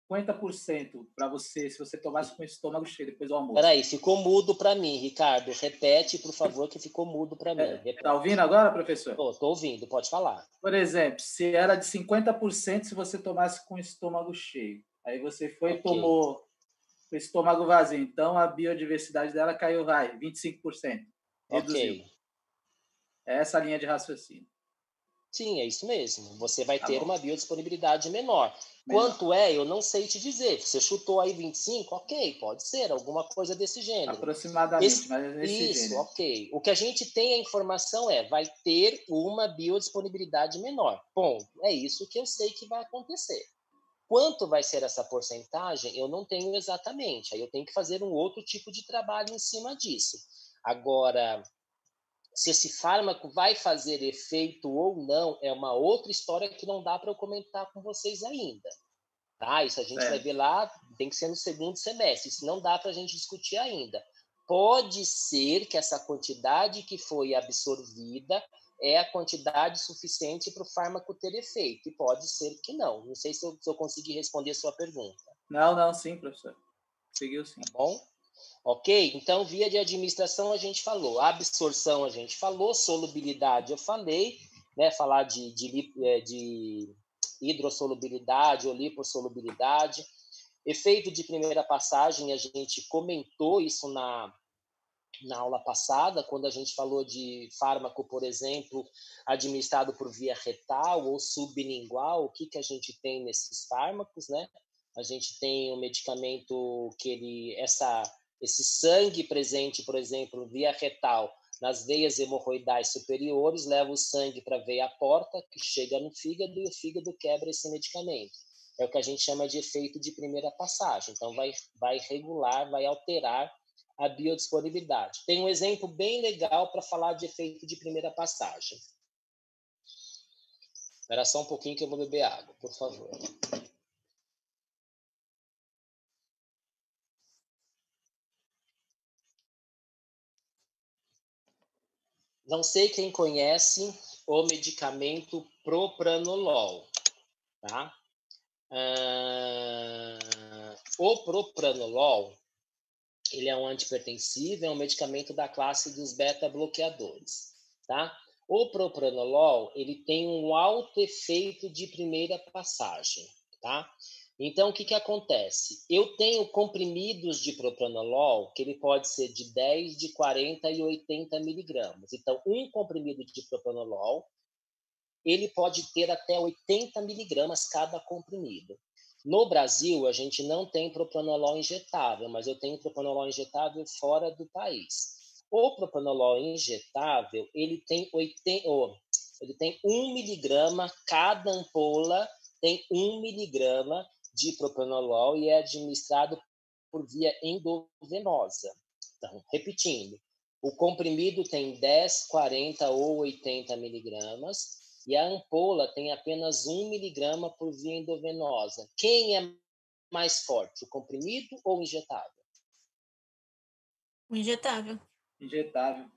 50% para você, se você tomasse com o estômago cheio depois do almoço. Peraí, ficou mudo para mim, Ricardo. Repete, por favor, que ficou mudo para mim. Está ouvindo agora, professor? Estou ouvindo, pode falar. Por exemplo, se era de 50% se você tomasse com o estômago cheio. Aí você foi e tomou com o estômago vazio. Então, a biodiversidade dela caiu, 25%. Reduziu. Ok. É essa a linha de raciocínio. Sim, é isso mesmo. Você vai ter uma biodisponibilidade menor. Quanto é, eu não sei te dizer. Você chutou aí 25? Ok, pode ser, alguma coisa desse gênero. Aproximadamente, mas nesse gênero. Isso, ok. O que a gente tem a informação vai ter uma biodisponibilidade menor. Ponto. É isso que eu sei que vai acontecer. Quanto vai ser essa porcentagem, eu não tenho exatamente. Aí eu tenho que fazer um outro tipo de trabalho em cima disso. Agora, se esse fármaco vai fazer efeito ou não, é uma outra história que não dá para eu comentar com vocês ainda. Tá? Isso a gente vai ver lá, tem que ser no segundo semestre. Isso não dá para a gente discutir ainda. Pode ser que essa quantidade que foi absorvida é a quantidade suficiente para o fármaco ter efeito. E pode ser que não. Não sei se eu consegui responder a sua pergunta. Não, sim, professor. Seguiu sim. Tá bom? Ok? Então, via de administração a gente falou, absorção a gente falou, solubilidade eu falei, né? Falar de hidrossolubilidade ou lipossolubilidade. Efeito de primeira passagem, a gente comentou isso na aula passada, quando a gente falou de fármaco, por exemplo, administrado por via retal ou sublingual. O que a gente tem nesses fármacos, né? A gente tem um medicamento que esse sangue presente, por exemplo, via retal, nas veias hemorroidais superiores, leva o sangue para a veia porta, que chega no fígado, e o fígado quebra esse medicamento. É o que a gente chama de efeito de primeira passagem. Então, vai regular, vai alterar a biodisponibilidade. Tem um exemplo bem legal para falar de efeito de primeira passagem. Espera só um pouquinho que eu vou beber água, por favor. Não sei quem conhece o medicamento propranolol, tá? O propranolol, ele é um antihipertensivo, é um medicamento da classe dos beta-bloqueadores, tá? O propranolol, ele tem um alto efeito de primeira passagem, tá? Então, o que acontece? Eu tenho comprimidos de propranolol, que ele pode ser de 10, de 40 e 80 miligramas. Então, um comprimido de propranolol, ele pode ter até 80 miligramas cada comprimido. No Brasil, a gente não tem propranolol injetável, mas eu tenho propranolol injetável fora do país. O propranolol injetável, ele tem 1 miligrama, cada ampola tem 1 miligrama de propranolol e é administrado por via endovenosa. Então, repetindo, o comprimido tem 10, 40 ou 80 miligramas e a ampola tem apenas 1 miligrama por via endovenosa. Quem é mais forte, o comprimido ou o injetável? O injetável. Injetável.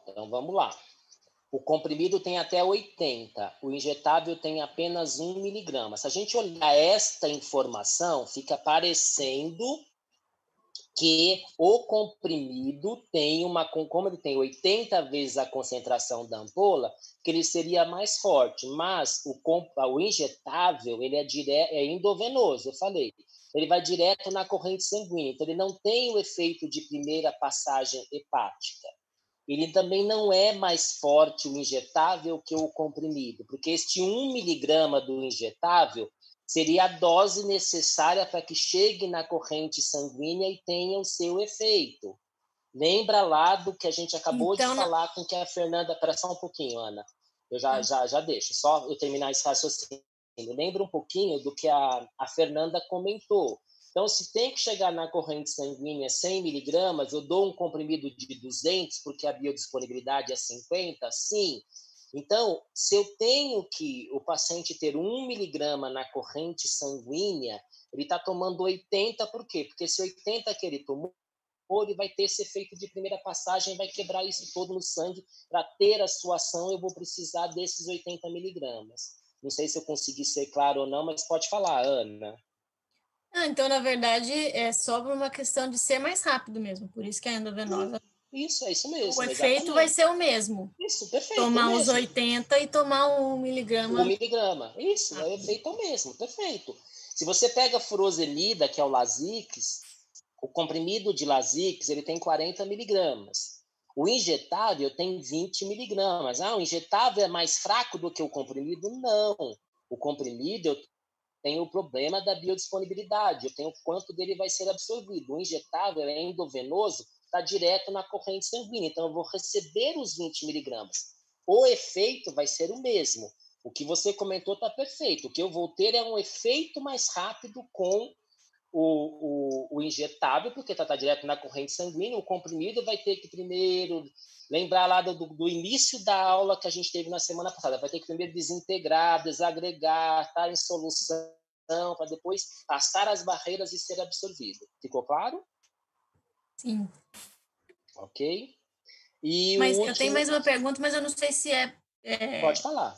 Então vamos lá. O comprimido tem até 80, o injetável tem apenas 1 miligrama. Se a gente olhar esta informação, fica parecendo que o comprimido tem como ele tem 80 vezes a concentração da ampola, que ele seria mais forte, mas o injetável, ele é endovenoso, eu falei. Ele vai direto na corrente sanguínea, então ele não tem o efeito de primeira passagem hepática. Ele também não é mais forte o injetável que o comprimido, porque este 1 miligrama do injetável seria a dose necessária para que chegue na corrente sanguínea e tenha o seu efeito. Lembra lá do que a gente acabou de falar com que a Fernanda... Espera só um pouquinho, Ana. Eu já deixo, só eu terminar esse raciocínio. Lembra um pouquinho do que a Fernanda comentou. Então, se tem que chegar na corrente sanguínea 100 miligramas, eu dou um comprimido de 200, porque a biodisponibilidade é 50? Sim. Então, se eu tenho que o paciente ter 1 miligrama na corrente sanguínea, ele está tomando 80, por quê? Porque se 80 que ele tomou, ele vai ter esse efeito de primeira passagem, vai quebrar isso todo no sangue. Para ter a sua ação, eu vou precisar desses 80 miligramas. Não sei se eu consegui ser claro ou não, mas pode falar, Ana. Então, na verdade, é só por uma questão de ser mais rápido mesmo. Por isso que a endovenosa... Isso, é isso mesmo. O efeito vai ser o mesmo. Isso, perfeito. Tomar os 80 e tomar 1 miligrama. 1 miligrama. Isso, é o efeito mesmo, perfeito. Se você pega a furosemida, que é o Lasix, o comprimido de Lasix, ele tem 40 miligramas. O injetável tem 20 miligramas. O injetável é mais fraco do que o comprimido? Não. O comprimido tem o problema da biodisponibilidade, eu tenho quanto dele vai ser absorvido. O injetável é endovenoso, está direto na corrente sanguínea, então eu vou receber os 20 miligramas. O efeito vai ser o mesmo. O que você comentou está perfeito. O que eu vou ter é um efeito mais rápido com o injetável, porque está direto na corrente sanguínea. O comprimido vai ter que primeiro... Lembrar lá do início da aula que a gente teve na semana passada. Vai ter que primeiro desintegrar, desagregar, estar em solução, para depois passar as barreiras e ser absorvido. Ficou claro? Sim. Ok. Mas eu tenho mais uma pergunta, mas eu não sei se Pode falar.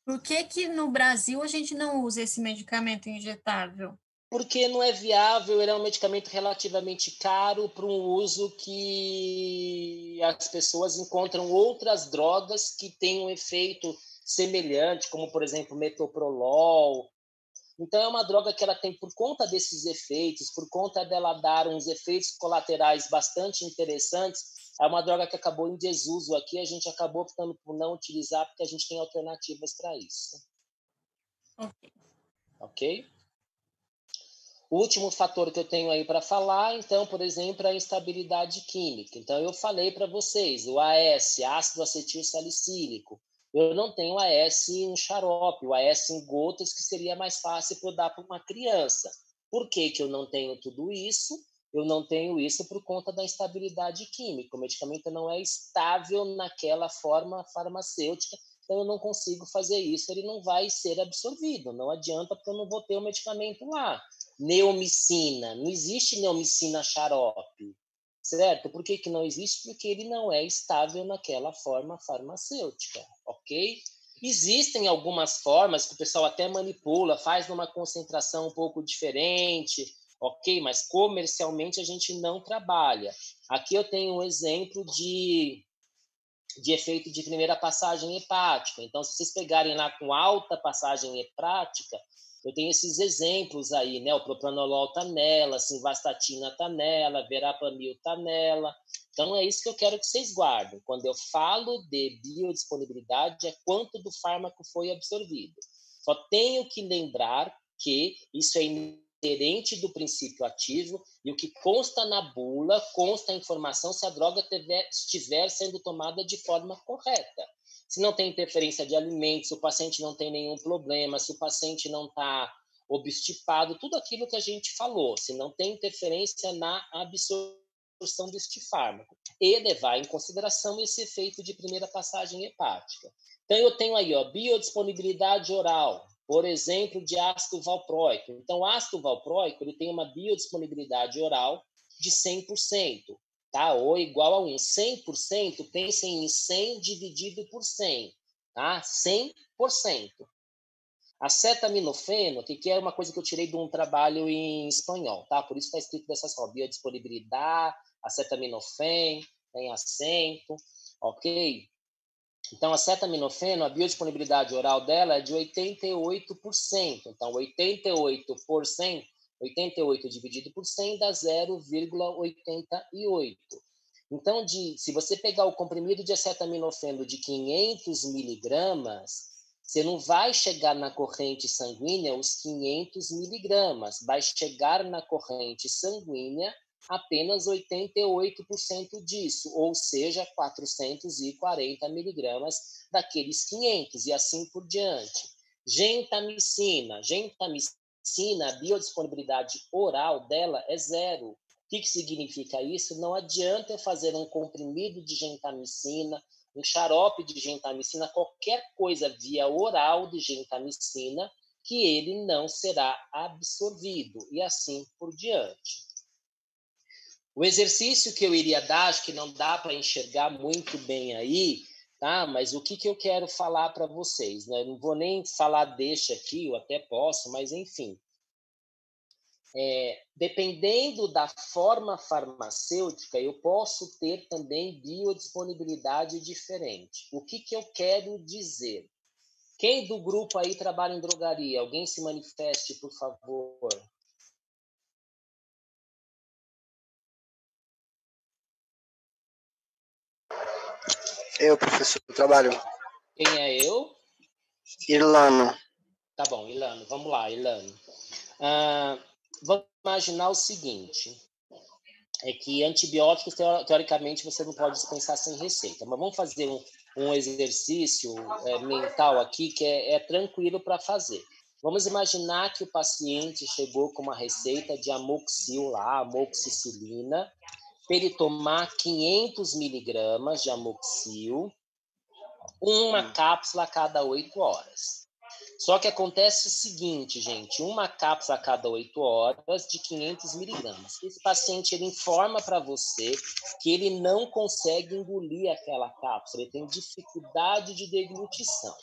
Por que no Brasil a gente não usa esse medicamento injetável? Porque não é viável, ele é um medicamento relativamente caro para um uso que as pessoas encontram outras drogas que têm um efeito semelhante, como, por exemplo, metoprolol. Então, é uma droga que ela tem, por conta desses efeitos, por conta dela dar uns efeitos colaterais bastante interessantes, é uma droga que acabou em desuso aqui, a gente acabou optando por não utilizar, porque a gente tem alternativas para isso. Ok? O último fator que eu tenho aí para falar, então, por exemplo, é a instabilidade química. Então, eu falei para vocês, o AS, ácido acetil salicílico. Eu não tenho AS em xarope, o AS em gotas, que seria mais fácil para eu dar para uma criança. Por que que eu não tenho tudo isso? Eu não tenho isso por conta da instabilidade química. O medicamento não é estável naquela forma farmacêutica, então eu não consigo fazer isso, ele não vai ser absorvido. Não adianta, porque eu não vou ter o medicamento lá. Neomicina, não existe neomicina xarope, certo? Por que que não existe? Porque ele não é estável naquela forma farmacêutica, ok? Existem algumas formas que o pessoal até manipula, faz numa concentração um pouco diferente, ok? Mas comercialmente a gente não trabalha. Aqui eu tenho um exemplo de efeito de primeira passagem hepática. Então, se vocês pegarem lá com alta passagem hepática, eu tenho esses exemplos aí, né? O propranolol tá nela, simvastatina tá nela, verapamil tá nela. Então, é isso que eu quero que vocês guardem. Quando eu falo de biodisponibilidade, é quanto do fármaco foi absorvido. Só tenho que lembrar que isso é inerente do princípio ativo e o que consta na bula, consta a informação se a droga estiver sendo tomada de forma correta. Se não tem interferência de alimentos, se o paciente não tem nenhum problema, se o paciente não está obstipado, tudo aquilo que a gente falou, se não tem interferência na absorção deste fármaco. E levar em consideração esse efeito de primeira passagem hepática. Então, eu tenho aí, ó, biodisponibilidade oral, por exemplo, de ácido valproico. Então, o ácido valproico ele tem uma biodisponibilidade oral de 100%, tá? Ou igual a 1. 100%, pensem em 100 dividido por 100, tá? 100%. Acetaminofeno, que é uma coisa que eu tirei de um trabalho em espanhol, tá? Por isso está escrito dessa forma, biodisponibilidade, acetaminofeno, tem acento, ok? Então, a acetaminofeno, a biodisponibilidade oral dela é de 88%. Então, 88%, 88 dividido por 100 dá 0,88. Então, se você pegar o comprimido de acetaminofeno de 500 miligramas, você não vai chegar na corrente sanguínea os 500 miligramas. Vai chegar na corrente sanguínea apenas 88% disso, ou seja, 440 miligramas daqueles 500, e assim por diante. Gentamicina, a biodisponibilidade oral dela é 0. O que significa isso? Não adianta eu fazer um comprimido de gentamicina, um xarope de gentamicina, qualquer coisa via oral de gentamicina, que ele não será absorvido, e assim por diante. O exercício que eu iria dar, acho que não dá para enxergar muito bem aí, tá? Mas o que eu quero falar para vocês, né? Eu não vou nem falar deixa aqui, eu até posso, mas enfim. Dependendo da forma farmacêutica, eu posso ter também biodisponibilidade diferente. O que eu quero dizer? Quem do grupo aí trabalha em drogaria? Alguém se manifeste, por favor. Eu, professor, eu trabalho. Quem é eu? Irlano. Tá bom, Ilano. Vamos lá, Ilano. Vamos imaginar o seguinte, é que antibióticos, teoricamente, você não pode dispensar sem receita, mas vamos fazer um exercício mental aqui que é tranquilo para fazer. Vamos imaginar que o paciente chegou com uma receita de amoxil lá, amoxicilina, para ele tomar 500 miligramas de amoxil, uma cápsula a cada 8 horas. Só que acontece o seguinte, gente, uma cápsula a cada 8 horas de 500 miligramas. Esse paciente, ele informa para você que ele não consegue engolir aquela cápsula, ele tem dificuldade de deglutição.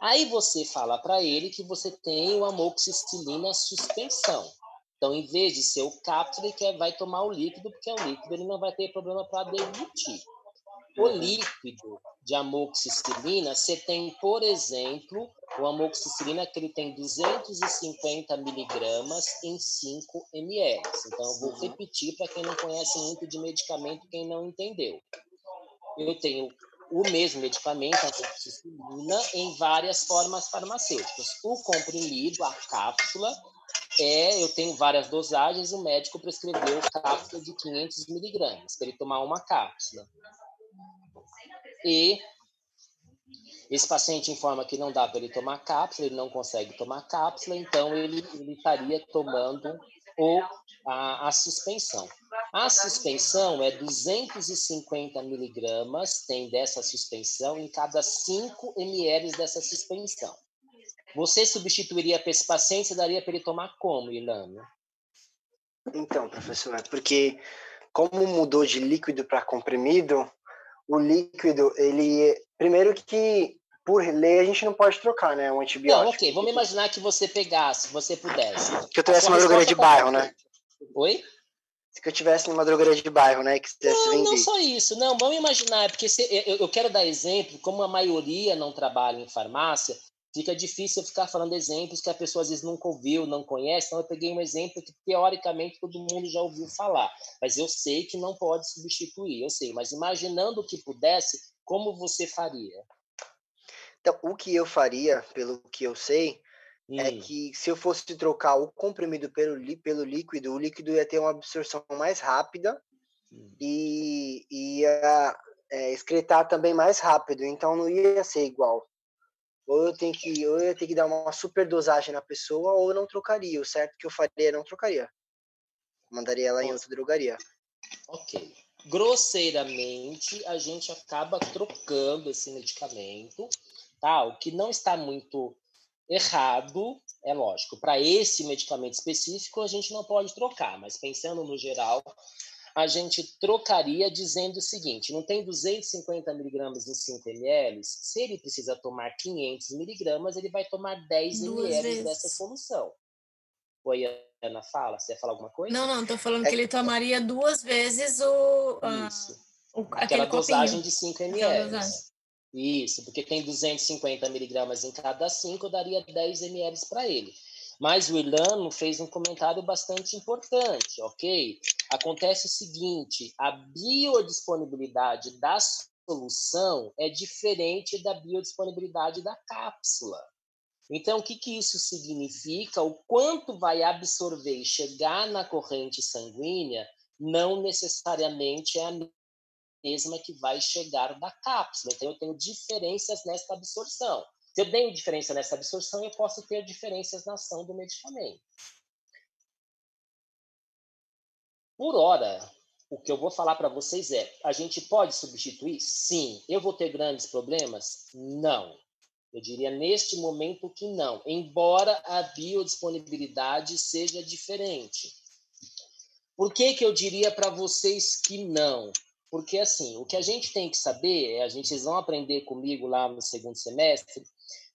Aí você fala para ele que você tem o amoxicilina suspensão. Então, em vez de ser o cápsula, ele vai tomar o líquido, porque o líquido ele não vai ter problema para deglutir. O líquido de amoxicilina, você tem, por exemplo, o amoxicilina que ele tem 250 miligramas em 5 ml. Então, eu vou repetir para quem não conhece muito de medicamento, quem não entendeu. Eu tenho o mesmo medicamento, a amoxicilina, em várias formas farmacêuticas. O comprimido, a cápsula, eu tenho várias dosagens, o médico prescreveu cápsula de 500 miligramas, para ele tomar uma cápsula. E esse paciente informa que não dá para ele tomar cápsula, ele não consegue tomar cápsula, então ele estaria tomando a suspensão. A suspensão é 250 miligramas, tem dessa suspensão, em cada 5 ml dessa suspensão. Você substituiria para esse paciente, você daria para ele tomar como, Ilana? Então, professor, é porque como mudou de líquido para comprimido, o líquido, ele... Primeiro que, por lei, a gente não pode trocar, né? Um antibiótico. Não, ok. Vamos imaginar que você pegasse, você pudesse. Que eu tivesse uma drogaria de bairro, né? Oi? Que eu tivesse numa drogaria de bairro, né? Que quisesse vender. Não só isso. Não, vamos imaginar, porque eu quero dar exemplo, como a maioria não trabalha em farmácia, fica difícil eu ficar falando exemplos que a pessoa às vezes nunca ouviu, não conhece. Então, eu peguei um exemplo que, teoricamente, todo mundo já ouviu falar. Mas eu sei que não pode substituir, eu sei. Mas imaginando que pudesse, como você faria? Então, o que eu faria, pelo que eu sei, é que se eu fosse trocar o comprimido pelo líquido, o líquido ia ter uma absorção mais rápida e ia excretar também mais rápido. Então, não ia ser igual. Ou eu ia ter que dar uma super dosagem na pessoa, ou eu não trocaria. O certo que eu faria é não trocaria. Mandaria ela em outra drogaria. Ok. Grosseiramente, a gente acaba trocando esse medicamento, tá? O que não está muito errado, é lógico. Para esse medicamento específico, a gente não pode trocar, mas pensando no geral, a gente trocaria dizendo o seguinte: não tem 250 miligramas em 5 ml? Se ele precisa tomar 500 miligramas, ele vai tomar 10 ml dessa solução. Oi, Ana, fala. Você ia falar alguma coisa? Não, tô falando que ele tomaria 2 vezes aquela dosagem de 5 ml. Isso, porque tem 250 miligramas em cada 5, eu daria 10 ml para ele. Mas o Ilano fez um comentário bastante importante, ok? Acontece o seguinte: a biodisponibilidade da solução é diferente da biodisponibilidade da cápsula. Então, o que isso significa? O quanto vai absorver e chegar na corrente sanguínea não necessariamente é a mesma que vai chegar da cápsula. Então, eu tenho diferenças nessa absorção. Se eu tenho diferença nessa absorção, eu posso ter diferenças na ação do medicamento. Por hora, o que eu vou falar para vocês é: a gente pode substituir? Sim. Eu vou ter grandes problemas? Não. Eu diria neste momento que não, embora a biodisponibilidade seja diferente. Por que eu diria para vocês que não? Porque, assim, o que a gente tem que saber, vocês vão aprender comigo lá no segundo semestre,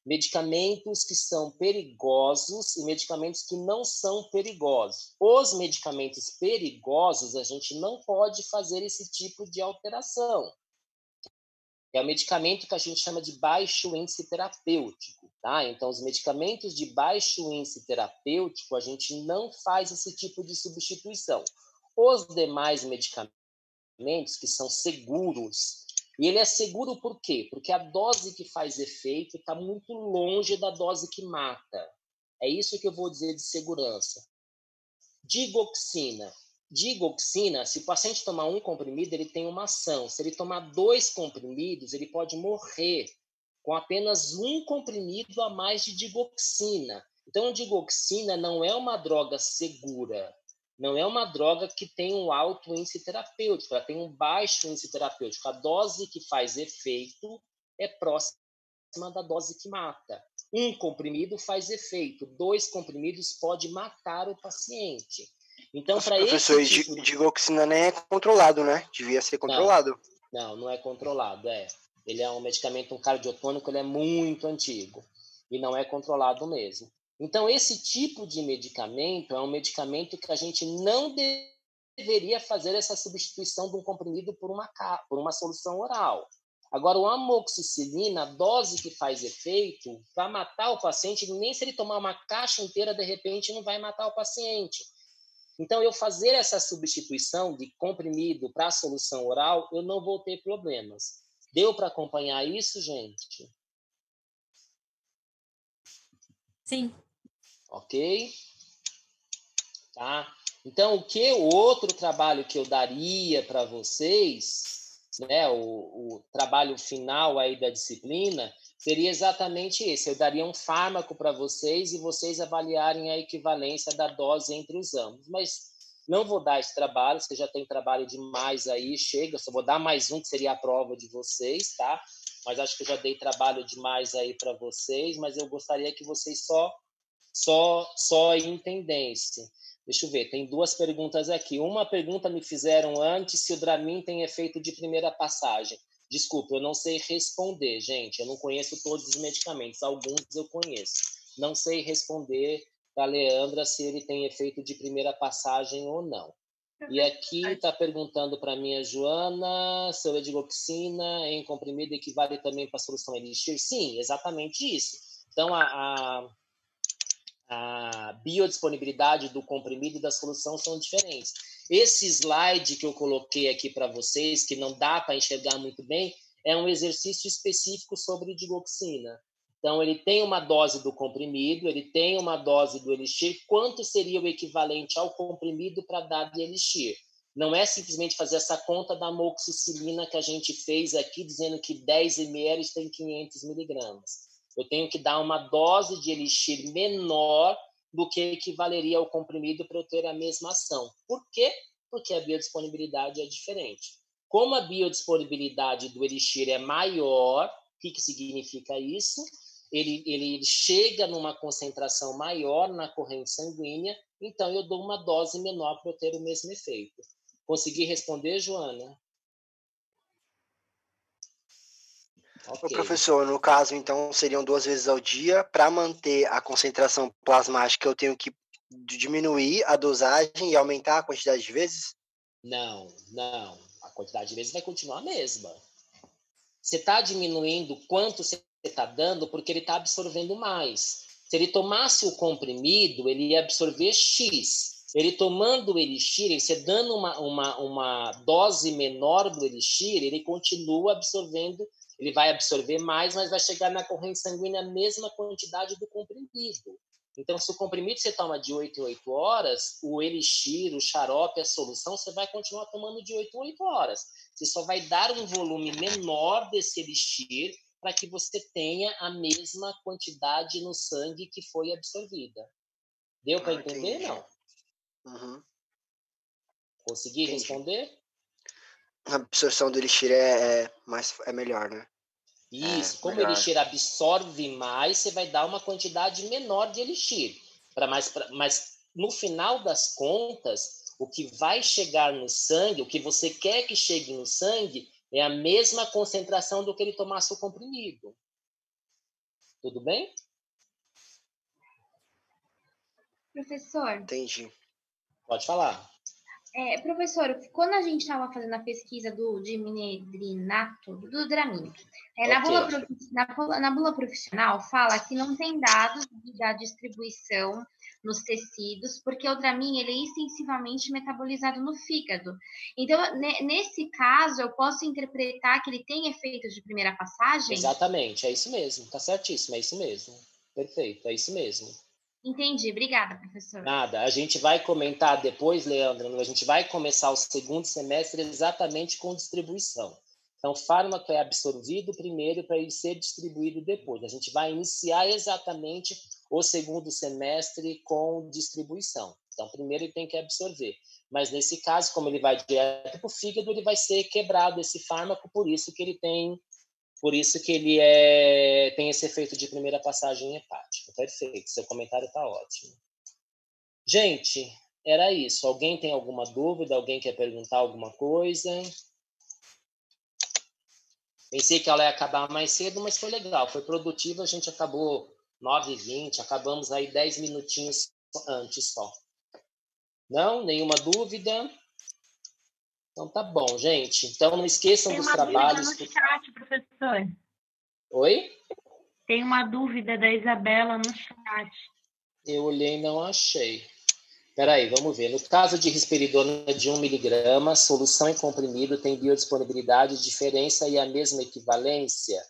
medicamentos que são perigosos e medicamentos que não são perigosos. Os medicamentos perigosos, a gente não pode fazer esse tipo de alteração. É o medicamento que a gente chama de baixo índice terapêutico, tá? Então, os medicamentos de baixo índice terapêutico, a gente não faz esse tipo de substituição. Os demais medicamentos que são seguros, e ele é seguro por quê? Porque a dose que faz efeito está muito longe da dose que mata. É isso que eu vou dizer de segurança. Digoxina, se o paciente tomar um comprimido, ele tem uma ação. Se ele tomar 2 comprimidos, ele pode morrer com apenas um comprimido a mais de digoxina. Então, a digoxina não é uma droga segura. Não é uma droga que tem um alto índice terapêutico. Ela tem um baixo índice terapêutico. A dose que faz efeito é próxima da dose que mata. Um comprimido faz efeito. 2 comprimidos pode matar o paciente. Então, para esse tipo... digoxina nem é controlado, né? Devia ser controlado. Não é controlado, Ele é um medicamento cardiotônico, ele é muito antigo e não é controlado mesmo. Então, esse tipo de medicamento é um medicamento que a gente não deveria fazer essa substituição de um comprimido por uma solução oral. Agora, o amoxicilina, a dose que faz efeito, para matar o paciente, nem se ele tomar uma caixa inteira, de repente, não vai matar o paciente. Então, eu fazer essa substituição de comprimido para a solução oral, eu não vou ter problemas. Deu para acompanhar isso, gente? Sim. Ok? Tá? Então, o outro trabalho que eu daria para vocês, né, o trabalho final aí da disciplina, seria exatamente esse. Eu daria um fármaco para vocês e vocês avaliarem a equivalência da dose entre os ambos. Mas não vou dar esse trabalho, você já tem trabalho demais aí, chega. Só vou dar mais um, que seria a prova de vocês, tá? Mas acho que eu já dei trabalho demais aí para vocês, mas eu gostaria que vocês só entendessem. Deixa eu ver, tem 2 perguntas aqui. Uma pergunta me fizeram antes se o Dramin tem efeito de primeira passagem. Desculpa, eu não sei responder, gente. Eu não conheço todos os medicamentos. Alguns eu conheço. Não sei responder para a Leandra se ele tem efeito de primeira passagem ou não. E aqui está perguntando para mim a Joana, se a digoxina em comprimido equivale também para a solução Elixir? Sim, exatamente isso. Então, a biodisponibilidade do comprimido e da solução são diferentes. Esse slide que eu coloquei aqui para vocês, que não dá para enxergar muito bem, é um exercício específico sobre digoxina. Então, ele tem uma dose do comprimido, ele tem uma dose do Elixir. Quanto seria o equivalente ao comprimido para dar de Elixir? Não é simplesmente fazer essa conta da amoxicilina que a gente fez aqui, dizendo que 10 ml tem 500 miligramas. Eu tenho que dar uma dose de Elixir menor do que equivaleria ao comprimido para eu ter a mesma ação. Por quê? Porque a biodisponibilidade é diferente. Como a biodisponibilidade do Elixir é maior, o que significa isso? Ele chega numa concentração maior na corrente sanguínea, então eu dou uma dose menor para eu ter o mesmo efeito. Consegui responder, Joana? Okay. Professor, no caso, então, seriam 2 vezes ao dia. Para manter a concentração plasmática, eu tenho que diminuir a dosagem e aumentar a quantidade de vezes? Não. A quantidade de vezes vai continuar a mesma. Você está diminuindo quanto você está dando porque ele está absorvendo mais. Se ele tomasse o comprimido, ele ia absorver X. Ele tomando o Elixir, você dando uma dose menor do Elixir, ele continua absorvendo. Ele vai absorver mais, mas vai chegar na corrente sanguínea a mesma quantidade do comprimido. Então, se o comprimido você toma de 8 em 8 horas, o Elixir, o xarope, a solução, você vai continuar tomando de 8 em 8 horas. Você só vai dar um volume menor desse Elixir para que você tenha a mesma quantidade no sangue que foi absorvida. Deu para entender? Entendi. Não? Uhum. Consegui responder? A absorção do Elixir é melhor, né? Isso, como o Elixir absorve mais, você vai dar uma quantidade menor de Elixir. Mas no final das contas, o que vai chegar no sangue, o que você quer que chegue no sangue, é a mesma concentração do que ele tomasse o comprimido. Tudo bem? Professor. Entendi. Pode falar. Professor, quando a gente estava fazendo a pesquisa do dimedrinato, do Dramin, na bula profissional fala que não tem dados da distribuição nos tecidos, porque o Dramin ele é extensivamente metabolizado no fígado. Então, nesse caso, eu posso interpretar que ele tem efeitos de primeira passagem? Exatamente, é isso mesmo. Está certíssimo, é isso mesmo. Perfeito, é isso mesmo. Entendi. Obrigada, professor. Nada. A gente vai comentar depois, Leandro, a gente vai começar o segundo semestre exatamente com distribuição. Então, o fármaco é absorvido primeiro para ele ser distribuído depois. A gente vai iniciar exatamente o segundo semestre com distribuição. Então, primeiro ele tem que absorver. Mas, nesse caso, como ele vai direto para o fígado, ele vai ser quebrado esse fármaco, por isso que ele tem esse efeito de primeira passagem hepática. Perfeito, seu comentário está ótimo. Gente, era isso. Alguém tem alguma dúvida? Alguém quer perguntar alguma coisa? Pensei que ela ia acabar mais cedo, mas foi legal, foi produtivo. A gente acabou 9h20, acabamos aí 10 minutinhos antes só. Não? Nenhuma dúvida? Então tá bom, gente. Então não esqueçam dos trabalhos. Tem uma dúvida no chat, professor. Oi? Tem uma dúvida da Isabela no chat. Eu olhei e não achei. Espera aí, vamos ver. No caso de risperidona de 1 mg, solução em comprimido tem biodisponibilidade, diferença e a mesma equivalência?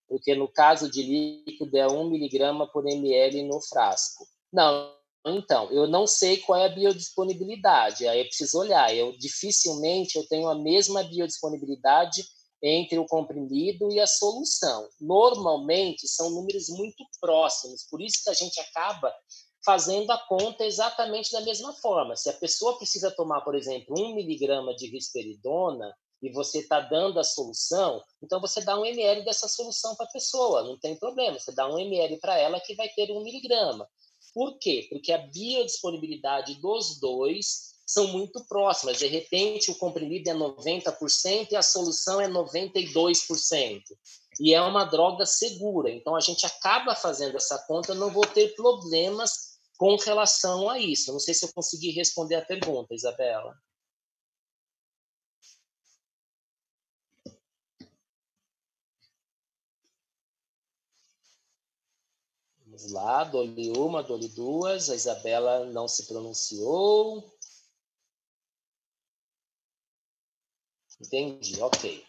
Porque no caso de líquido é 1 mg por ml no frasco. Não, então, eu não sei qual é a biodisponibilidade, aí eu preciso olhar. Dificilmente eu tenho a mesma biodisponibilidade entre o comprimido e a solução. Normalmente são números muito próximos, por isso que a gente acaba fazendo a conta exatamente da mesma forma. Se a pessoa precisa tomar, por exemplo, 1 mg de risperidona e você está dando a solução, então você dá 1 ml dessa solução para a pessoa, não tem problema. Você dá 1 ml para ela que vai ter 1 mg. Por quê? Porque a biodisponibilidade dos dois são muito próximas. De repente, o comprimido é 90% e a solução é 92%. E é uma droga segura. Então, a gente acaba fazendo essa conta, eu não vou ter problemas com relação a isso. Não sei se eu consegui responder a pergunta, Isabela. Vamos lá, dou-lhe uma, dou-lhe duas. A Isabela não se pronunciou. Entendi, ok.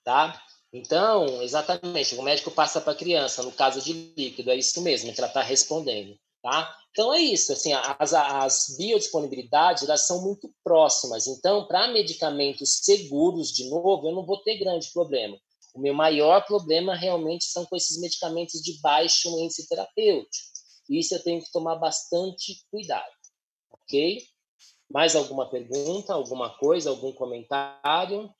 Tá? Então, exatamente, o médico passa para a criança, no caso de líquido, é isso mesmo que ela está respondendo. Tá? Então, é isso. Assim, as biodisponibilidades elas são muito próximas. Então, para medicamentos seguros, de novo, eu não vou ter grande problema. O meu maior problema realmente são com esses medicamentos de baixo índice terapêutico. Isso eu tenho que tomar bastante cuidado. Ok? Mais alguma pergunta, alguma coisa, algum comentário?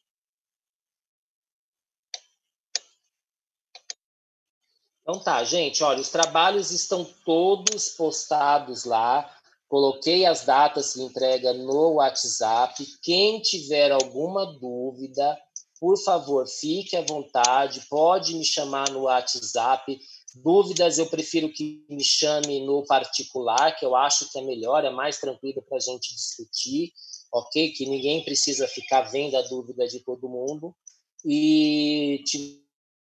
Então tá, gente, olha, os trabalhos estão todos postados lá. Coloquei as datas de entrega no WhatsApp. Quem tiver alguma dúvida, por favor, fique à vontade, pode me chamar no WhatsApp. Dúvidas, eu prefiro que me chame no particular, que eu acho que é melhor, é mais tranquilo para a gente discutir, ok? Que ninguém precisa ficar vendo a dúvida de todo mundo. E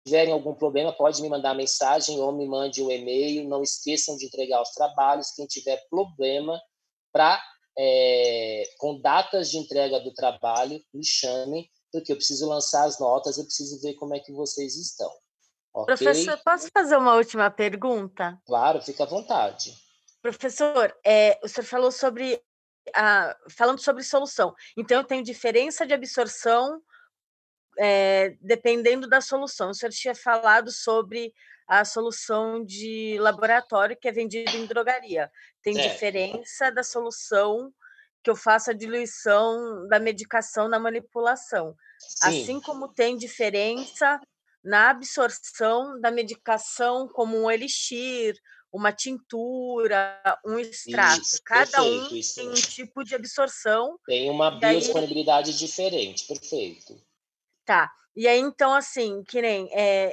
tiverem algum problema, pode me mandar mensagem ou me mande um e-mail. Não esqueçam de entregar os trabalhos. Quem tiver problema com datas de entrega do trabalho, me chamem, porque eu preciso lançar as notas, eu preciso ver como é que vocês estão. Okay? Professor, posso fazer uma última pergunta? Claro, fica à vontade. Professor, o senhor falou falando sobre solução. Então, eu tenho diferença de absorção dependendo da solução. O senhor tinha falado sobre a solução de laboratório que é vendida em drogaria. Tem diferença da solução que eu faço a diluição da medicação na manipulação. Sim. Assim como tem diferença na absorção da medicação, como um elixir, uma tintura, um extrato. Isso, Cada perfeito, um tem um tipo de absorção. Tem uma biodisponibilidade diferente, perfeito. Tá. E aí, então, assim, que nem...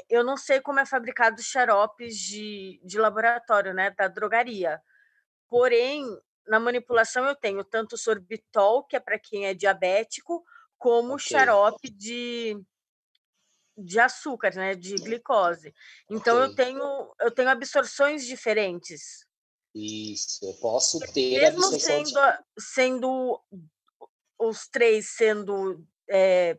eu não sei como é fabricado os xaropes de laboratório, né, da drogaria. Porém, na manipulação eu tenho tanto o sorbitol, que é para quem é diabético, como o xarope de açúcar, né, de glicose. Então, eu tenho absorções diferentes. Isso, eu posso ter mesmo absorção... sendo os três sendo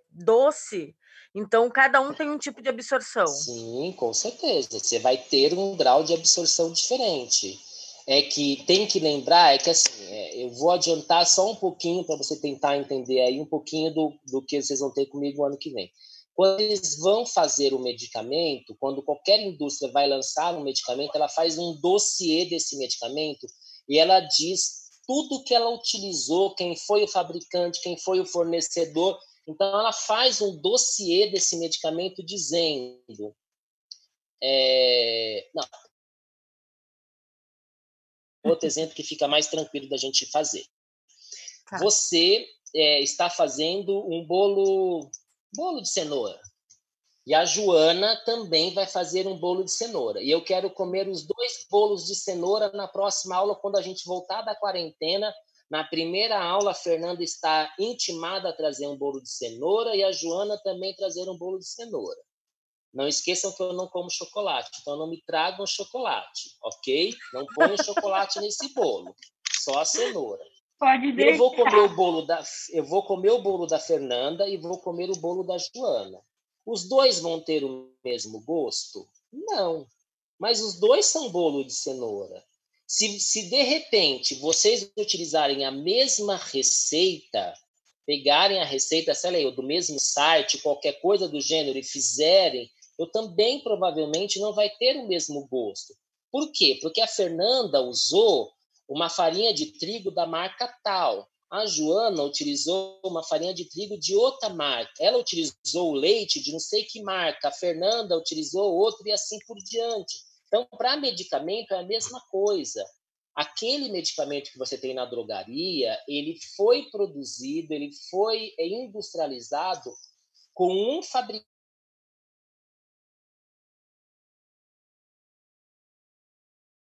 doce, então cada um tem um tipo de absorção. Sim, com certeza. Você vai ter um grau de absorção diferente. É que tem que lembrar, que assim, eu vou adiantar só um pouquinho para você tentar entender aí um pouquinho do que vocês vão ter comigo ano que vem. Quando eles vão fazer o medicamento, quando qualquer indústria vai lançar um medicamento, ela faz um dossiê desse medicamento e ela diz tudo que ela utilizou, quem foi o fabricante, quem foi o fornecedor. Então, ela faz um dossiê desse medicamento dizendo... Não. Outro exemplo que fica mais tranquilo da gente fazer. Tá. Você está fazendo um bolo de cenoura. E a Joana também vai fazer um bolo de cenoura. E eu quero comer os 2 bolos de cenoura na próxima aula, quando a gente voltar da quarentena. Na primeira aula, a Fernanda está intimada a trazer um bolo de cenoura e a Joana também trazer um bolo de cenoura. Não esqueçam que eu não como chocolate, então não me tragam chocolate, ok? Não ponham chocolate nesse bolo, só a cenoura. Pode deixar. Eu vou comer o bolo da Fernanda e vou comer o bolo da Joana. Os dois vão ter o mesmo gosto? Não. Mas os dois são bolo de cenoura. Se de repente vocês utilizarem a mesma receita, pegarem a receita, sei lá, do mesmo site, qualquer coisa do gênero, e fizerem, eu também provavelmente não vai ter o mesmo gosto. Por quê? Porque a Fernanda usou uma farinha de trigo da marca tal. A Joana utilizou uma farinha de trigo de outra marca. Ela utilizou o leite de não sei que marca. A Fernanda utilizou outro e assim por diante. Então, para medicamento é a mesma coisa. Aquele medicamento que você tem na drogaria, ele foi produzido, ele foi industrializado com um fabricante